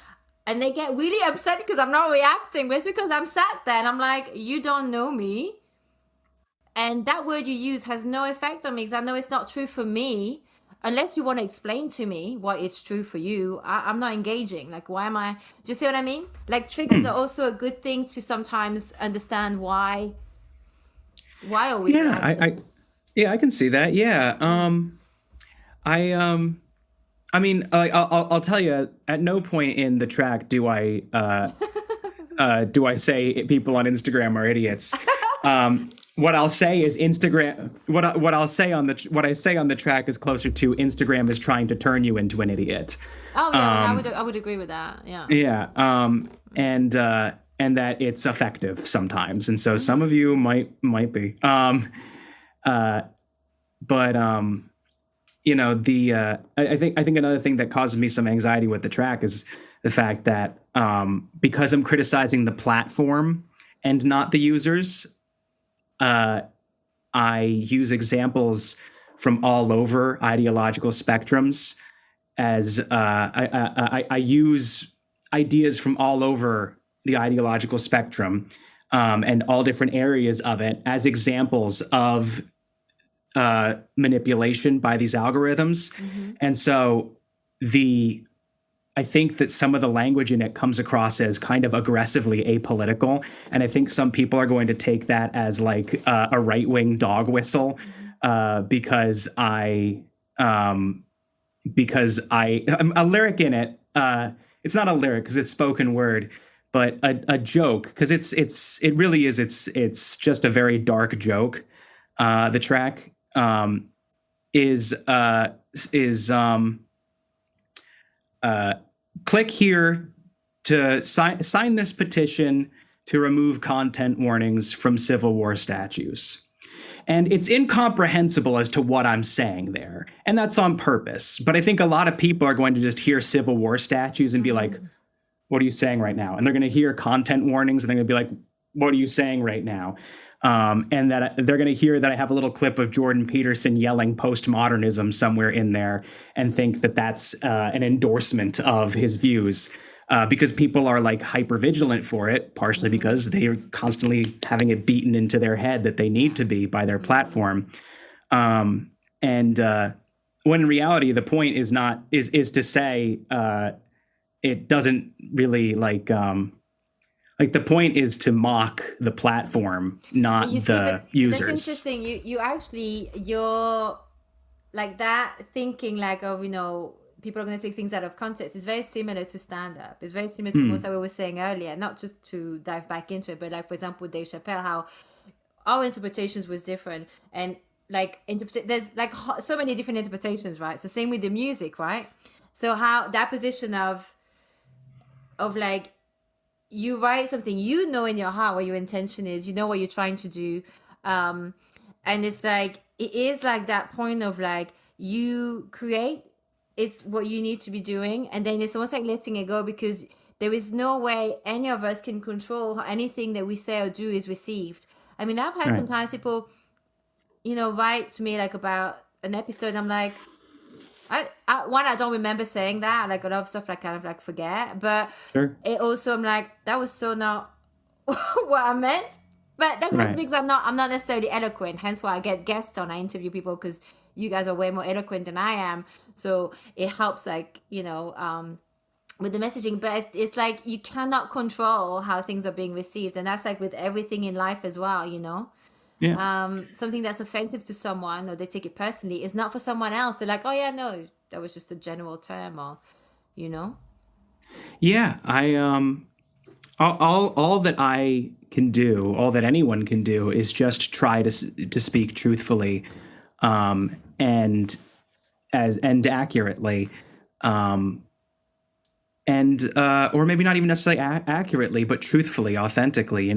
and they get really upset because I'm not reacting, but it's because I'm sat there and I'm like, you don't know me. And that word you use has no effect on me because I know it's not true for me. Unless you want to explain to me why it's true for you, I'm not engaging. Like, why am I? Do you see what I mean? Like, triggers are also a good thing to sometimes understand why are we reacting?
I can see that. Yeah. I mean, I'll tell you. At no point in the track do I say people on Instagram are idiots. What I'll say is Instagram. What I say on the track is closer to Instagram is trying to turn you into an idiot.
Oh yeah, I would agree with that. Yeah.
Yeah. And that it's effective sometimes, and so some of you might be. But I think another thing that causes me some anxiety with the track is the fact that because I'm criticizing the platform and not the users, I use examples from all over ideological spectrums as I use ideas from all over the ideological spectrum and all different areas of it as examples of manipulation by these algorithms. And so I think that some of the language in it comes across as kind of aggressively apolitical. And I think some people are going to take that as like a right-wing dog whistle because a lyric in it. It's not a lyric because it's spoken word, but a joke, because it really is. It's just a very dark joke. The track is click here to sign this petition to remove content warnings from Civil War statues. And it's incomprehensible as to what I'm saying there. And that's on purpose. But I think a lot of people are going to just hear Civil War statues and be like, what are you saying right now? And they're going to hear content warnings and they're going to be like, what are you saying right now? And that they're going to hear that I have a little clip of Jordan Peterson yelling postmodernism somewhere in there and think that that's an endorsement of his views. Because people are like hyper vigilant for it, partially because they're constantly having it beaten into their head that they need to be by their platform. And when in reality, the point is to say it doesn't really like the point is to mock the platform, not the users.
That's interesting. You're like that thinking like of, people are going to take things out of context. It's very similar to stand-up. It's very similar to what we were saying earlier, not just to dive back into it, but like, for example, with Dave Chappelle, how our interpretations was different. And like, there's like so many different interpretations, right? So same with the music, right? So how that position of like, you write something, in your heart what your intention is, what you're trying to do. And it's like, it is like that point of like, you create, it's what you need to be doing, and then it's almost like letting it go, because there is no way any of us can control how anything that we say or do is received. I mean, I've had sometimes people write to me like about an episode. I'm like, I don't remember saying that. Like a lot of stuff, like kind of like forget. But
Sure.
it also, I'm like, that was so not what I meant. But that must
Right.
be because I'm not necessarily eloquent. Hence why I get guests on. I interview people because you guys are way more eloquent than I am. So it helps, like, with the messaging. But it's like you cannot control how things are being received, and that's like with everything in life as well.
Yeah.
Something that's offensive to someone or they take it personally is not for someone else. They're like, oh yeah, no, that was just a general term, or you know.
Yeah. All that I can do, all that anyone can do, is just try to speak truthfully, and accurately, and or maybe not even necessarily accurately, but truthfully, authentically.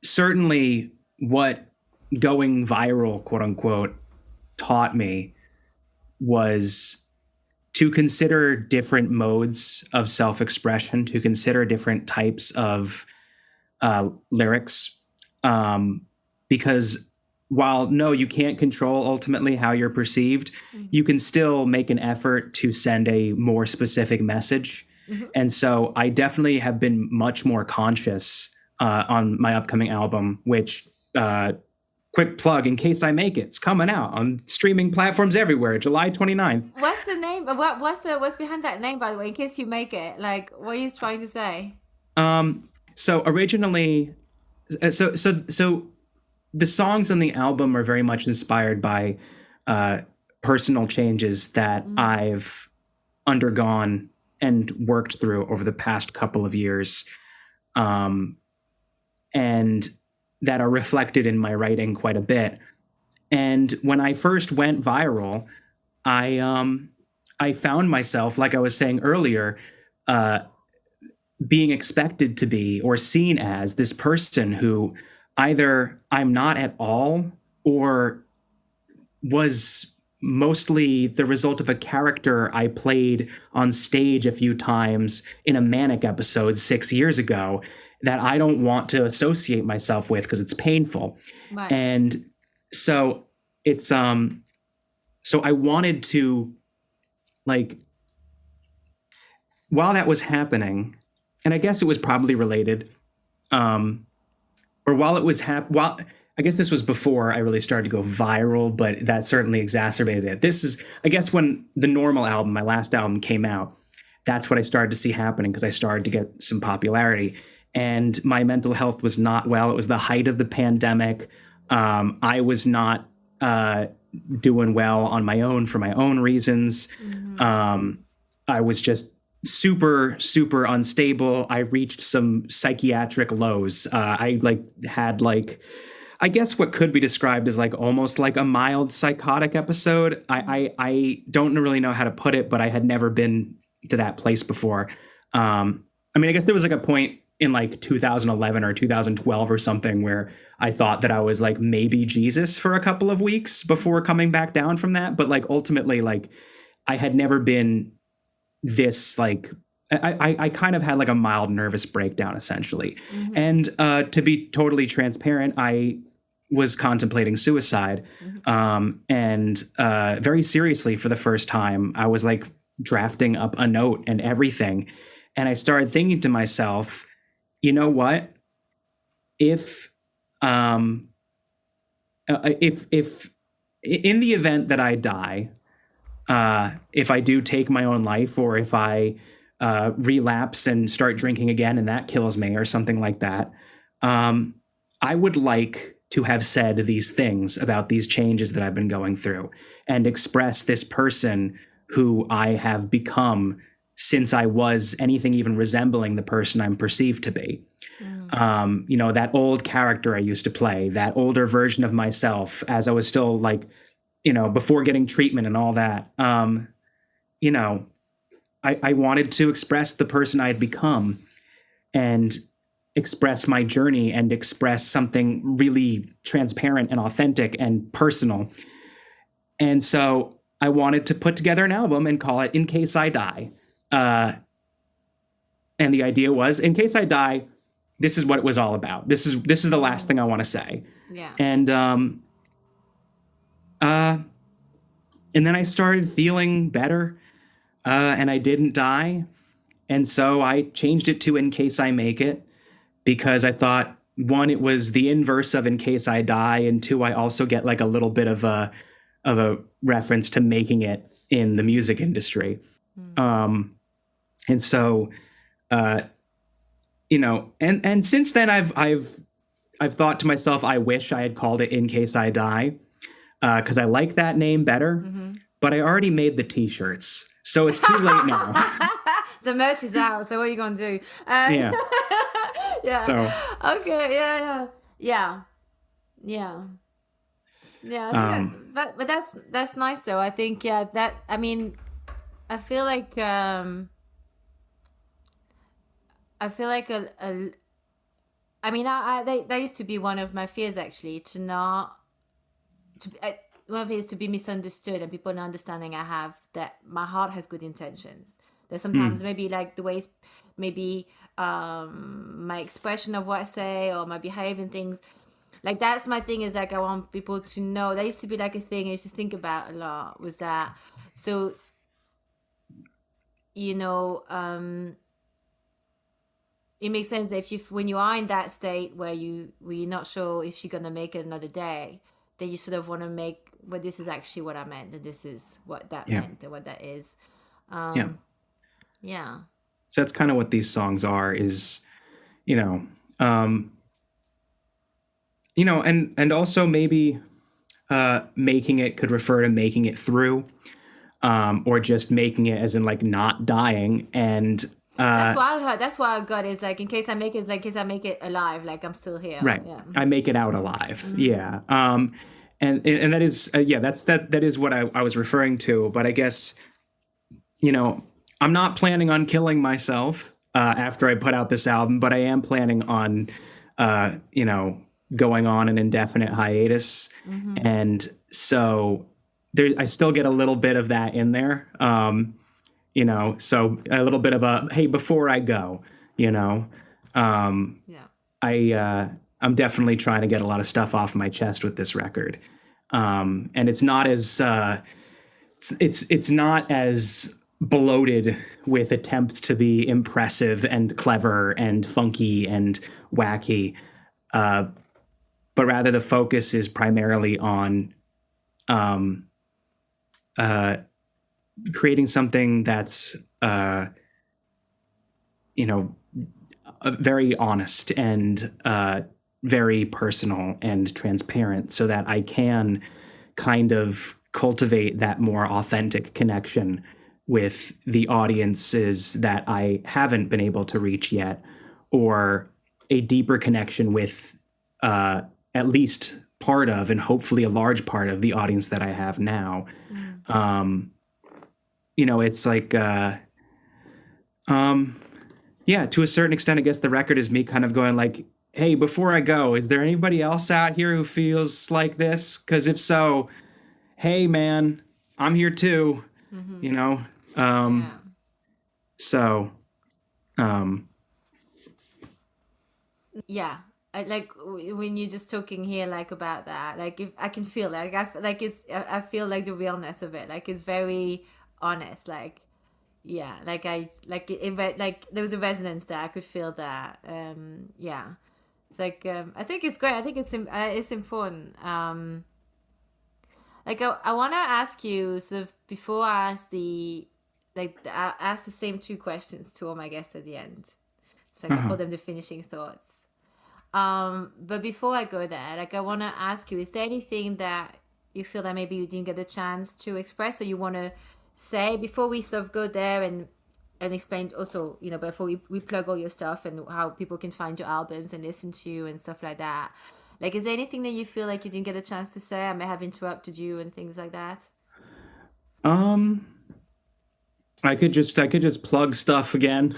Certainly what going viral, quote unquote, taught me was to consider different modes of self-expression, to consider different types of lyrics, because while no, you can't control ultimately how you're perceived, you can still make an effort to send a more specific message.
Mm-hmm.
And so I definitely have been much more conscious on my upcoming album, which quick plug in case I make it, it's coming out on streaming platforms everywhere, July 29th.
What's the name? What's behind that name, by the way? In case you make it, like, what are you trying to say?
So originally, so the songs on the album are very much inspired by personal changes that I've undergone and worked through over the past couple of years, and that are reflected in my writing quite a bit. And when I first went viral, I found myself, like I was saying earlier, being expected to be or seen as this person who either I'm not at all or was mostly the result of a character I played on stage a few times in a manic episode 6 years ago that I don't want to associate myself with because it's painful.
Right.
And so it's so I wanted to, like, while that was happening, and I guess it was probably related, or while it was while I guess this was before I really started to go viral, but that certainly exacerbated it. This is, I guess, when the Normal album, my last album, came out. That's what I started to see happening because I started to get some popularity, and my mental health was not well. It was the height of the pandemic. I was not doing well on my own for my own reasons. I was just super, super unstable. I reached some psychiatric lows. I had I guess what could be described as almost like a mild psychotic episode. I don't really know how to put it, but I had never been to that place before. I guess there was a point in 2011 or 2012 or something where I thought that I was maybe Jesus for a couple of weeks before coming back down from that. But ultimately, I had never been this I kind of had a mild nervous breakdown essentially.
Mm-hmm.
And to be totally transparent, I was contemplating suicide. And very seriously for the first time. I was drafting up a note and everything. And I started thinking to myself, you know what? If in the event that I die, if I do take my own life, or if I relapse and start drinking again and that kills me or something like that, I would like to have said these things about these changes that I've been going through and express this person who I have become since I was anything even resembling the person I'm perceived to be. That old character I used to play, that older version of myself as I was still before getting treatment and all that. I wanted to express the person I had become and express my journey and express something really transparent and authentic and personal. And so I wanted to put together an album and call it In Case I Die. And the idea was, in case I die, this is what it was all about. This is the last thing I want to say.
Yeah.
And then I started feeling better, and I didn't die. And so I changed it to In Case I Make It, because I thought, one, it was the inverse of In Case I Die, and two, I also get like a little bit of a reference to making it in the music industry. And so, and since then I've thought to myself, I wish I had called it In Case I Die, because I like that name better. But I already made the T-shirts, so it's too late now.
The merch is out, so what are you gonna do?
Yeah.
Yeah.
So,
Okay. Yeah. I think but that's nice though. I think that I mean I feel like I mean that used to be one of my fears actually, to not to one of it is to be misunderstood and people not understanding I have, that my heart has good intentions. That sometimes maybe like the ways, maybe my expression of what I say or my behavior and things, like that's my thing, is like I want people to know. That used to be like a thing I used to think about a lot, was that, so you know, it makes sense if you, when you are in that state where you're not sure if you're gonna make it another day, then you sort of want to make, well, this is actually what I meant, and this is what that
yeah.
meant, and what that is.
Yeah.
Yeah.
So that's kind of what these songs are, is, you know, um, and also maybe making it could refer to making it through, or just making it as in like not dying. And
That's what I heard. That's what I got, is like, in case I make it, is like, in case I make it alive, like I'm still here.
right,
Yeah.
I make it out alive. Yeah. And that is that is what I was referring to. But I guess, I'm not planning on killing myself after I put out this album, but I am planning on going on an indefinite hiatus. And so there, I still get a little bit of that in there. So a little bit of a, hey, before I go,
Yeah.
I'm definitely trying to get a lot of stuff off my chest with this record. And it's not as it's not as bloated with attempts to be impressive and clever and funky and wacky, but rather the focus is primarily on creating something that's very honest and very personal and transparent, so that I can kind of cultivate that more authentic connection with the audiences that I haven't been able to reach yet, or a deeper connection with at least part of, and hopefully a large part of, the audience that I have now. It's like, yeah, to a certain extent, I guess the record is me kind of going like, hey, before I go, is there anybody else out here who feels like this? Because if so, hey, man, I'm here too,
Yeah.
So,
Yeah. Like when you're just talking here, like about that, like if I can feel like like I feel like the realness of it, like it's very honest, like yeah, like I like like there was a resonance there. I could feel that. Yeah, it's like I think it's great. I think it's important. Like I want to ask you, sort of before I ask I ask the same two questions to all my guests at the end. So I call them the finishing thoughts. But before I go there, like I want to ask you, is there anything that you feel that maybe you didn't get the chance to express, or you want to say before we sort of go there, and explain also, before we plug all your stuff and how people can find your albums and listen to you and stuff like that. Like, is there anything that you feel like you didn't get a chance to say? I may have interrupted you and things like that.
I could just plug stuff again,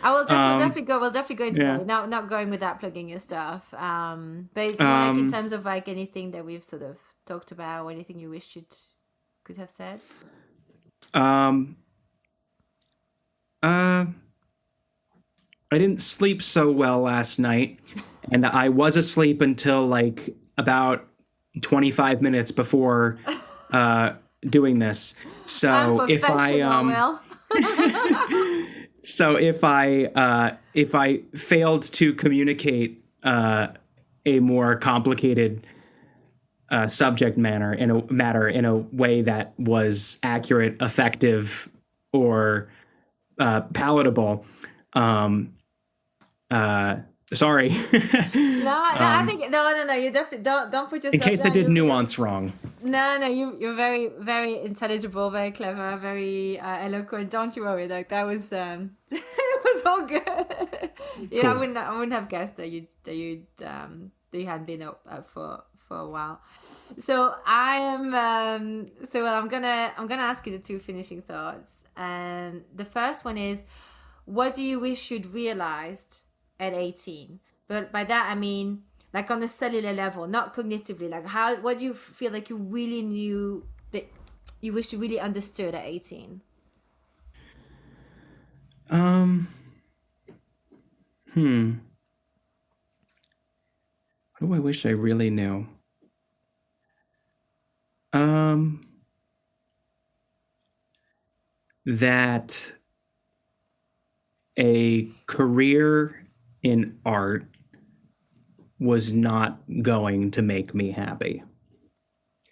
I will definitely go. We'll definitely go into
Yeah.
that. Not going without plugging your stuff. But it's more like in terms of like anything that we've sort of talked about, or anything you wish you could have said.
Um, uh, I didn't sleep so well last night, and I was asleep until like about 25 minutes before doing this. So if I
Unprofessional, Will.
so if I failed to communicate a more complicated subject matter in a way that was accurate, effective, or palatable, sorry.
I think no. You definitely don't put
In
yourself
case I
down.
did nuance wrong.
No. You're very, very intelligible, very clever, very eloquent. Don't you worry. Like that was it was all good. Yeah,
Cool.
I wouldn't have guessed that you hadn't been up for a while. So I am. I'm gonna ask you the two finishing thoughts, and the first one is, what do you wish you'd realized at 18? But by that I mean like on a cellular level, not cognitively. Like what do you feel like you really knew that you wish you really understood at 18?
What do I wish I really knew? Um, that a career in art was not going to make me happy.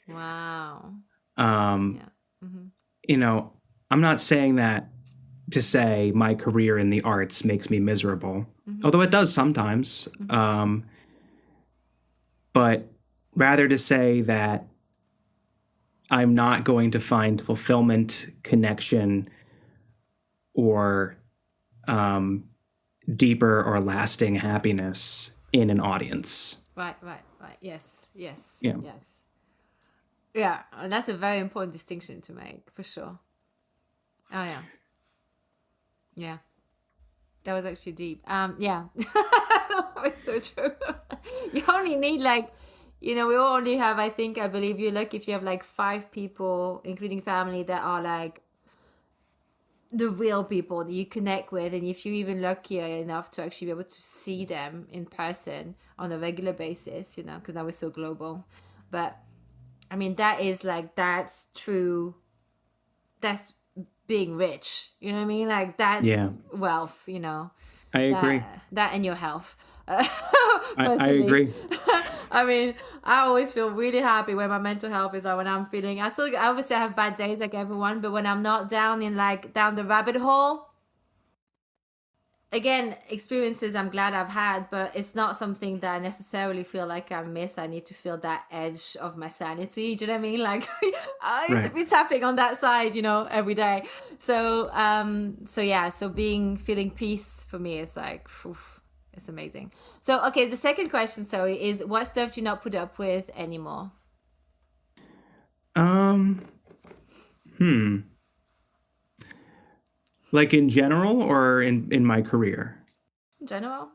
Wow.
Um,
Yeah. Mm-hmm.
you know, I'm not saying that to say my career in the arts makes me miserable, although it does sometimes. But rather to say that I'm not going to find fulfillment, connection, or deeper or lasting happiness in an audience.
Right. Yes.
Yeah.
Yeah, and that's a very important distinction to make, for sure. Oh yeah. Yeah. That was actually deep. Yeah. It's so true. You only need like, we all only have, I believe you're lucky if you have like 5 people, including family, that are like the real people that you connect with. And if you're even luckier enough to actually be able to see them in person on a regular basis, because now we're so global. But I mean, that's true. That's being rich. You know what I mean? Like that's wealth,
I agree.
That and your health.
I agree.
I mean, I always feel really happy when my mental health is like when I'm feeling. I obviously have bad days like everyone, but when I'm not down the rabbit hole. Again, experiences I'm glad I've had, but it's not something that I necessarily feel like I miss. I need to feel that edge of my sanity. Do you know what I mean? Like I need to be tapping on that side, every day. So, feeling peace for me is like, it's amazing. So, okay, the second question, is what stuff do you not put up with anymore?
Like in general or in my career?
In general?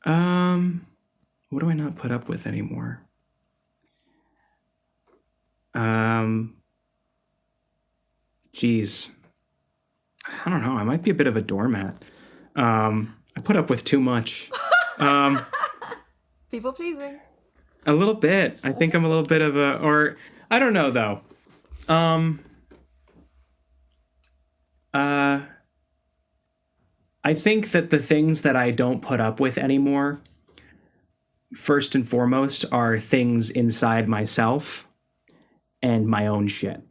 What do I not put up with anymore? Geez. I don't know. I might be a bit of a doormat. I put up with too much.
People pleasing.
A little bit. I think I'm a little bit of or I don't know though. I think that the things that I don't put up with anymore, first and foremost, are things inside myself and my own shit.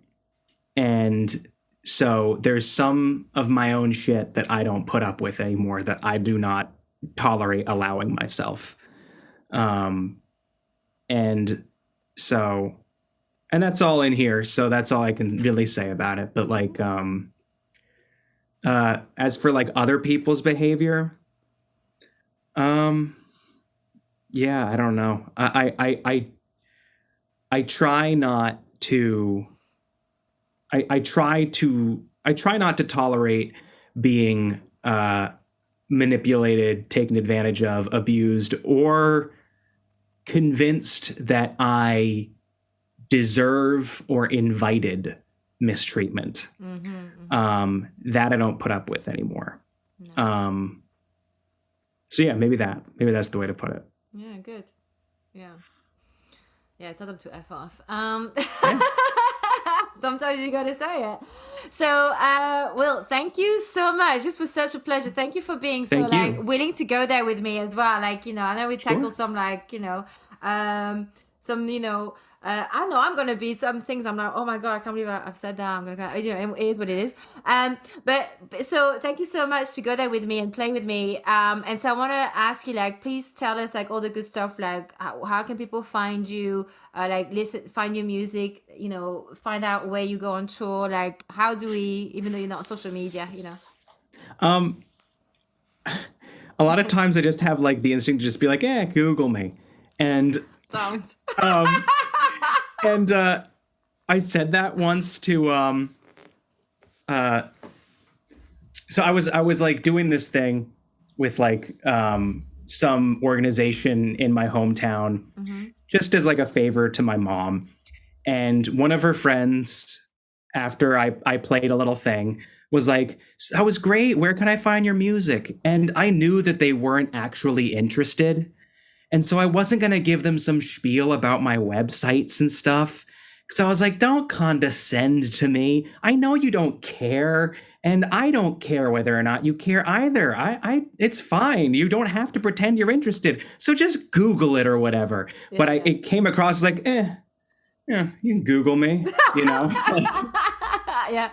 And so there's some of my own shit that I don't put up with anymore that I do not tolerate allowing myself. And that's all in here. So that's all I can really say about it. But like, as for like other people's behavior, yeah, I don't know. I try not to. I try not to tolerate being manipulated, taken advantage of, abused, or convinced that I deserve or invited mistreatment. That I don't put up with anymore.
No.
So yeah, maybe that's the way to put it.
Yeah, good. Yeah. Yeah, tell them to F off.
Yeah.
Sometimes you gotta say it. So, Will, thank you so much. This was such a pleasure. Thank you for being so
Thank you.
willing to go there with me as well. Like, I know we tackled
Sure.
some some I know I'm gonna be some things. I'm like, oh my god, I can't believe I've said that. I'm gonna go. It is what it is. But so thank you so much to go there with me and play with me. And so I want to ask you, like, please tell us like all the good stuff. Like, how can people find you? Find your music. Find out where you go on tour. Like, how do we? Even though you're not on social media,
A lot of times I just have like the instinct to just be like, Google me. And
Don't.
and I said that once to so I was like doing this thing with like some organization in my hometown, just as like a favor to my mom. And one of her friends, after I played a little thing, was like, that was great. Where can I find your music? And I knew that they weren't actually interested. And so I wasn't going to give them some spiel about my websites and stuff. So I was like, don't condescend to me. I know you don't care. And I don't care whether or not you care either. It's fine. You don't have to pretend you're interested. So just Google it or whatever.
Yeah,
but it came across as like, yeah, you can Google me, It's like,
yeah.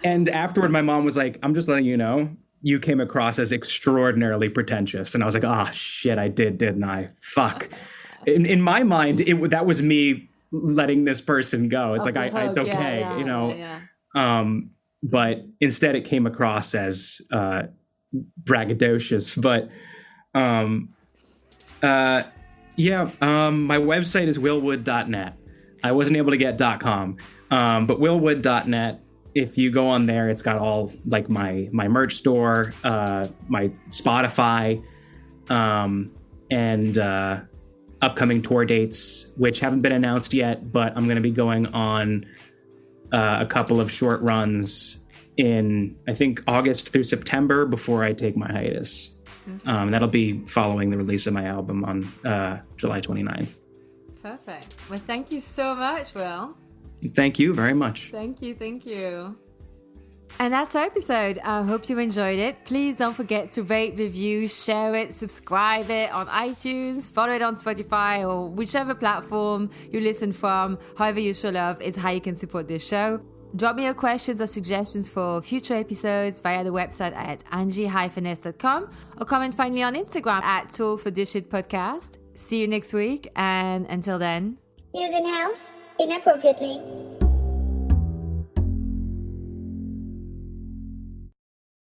And afterward, my mom was like, I'm just letting you know, you came across as extraordinarily pretentious. And I was like, oh, shit, I did, didn't I? Fuck. In my mind, that was me letting this person go. It's like, it's okay,
Yeah.
But instead, it came across as braggadocious. But my website is willwood.net. I wasn't able to get .com, but willwood.net. If you go on there, it's got all like my merch store, my Spotify, and upcoming tour dates, which haven't been announced yet, but I'm going to be going on a couple of short runs in, I think, August through September before I take my hiatus. That'll be following the release of my album on July 29th.
Perfect. Well, thank you so much, Will.
Thank you very much.
Thank you. And that's our episode. I hope you enjoyed it. Please don't forget to rate, review, share it, subscribe it on iTunes, follow it on Spotify, or whichever platform you listen from. However you show love is how you can support this show. Drop me your questions or suggestions for future episodes via the website at angie-s.com, or come and find me on Instagram at Tool for This Shit Podcast. See you next week, and until then,
Using health inappropriately.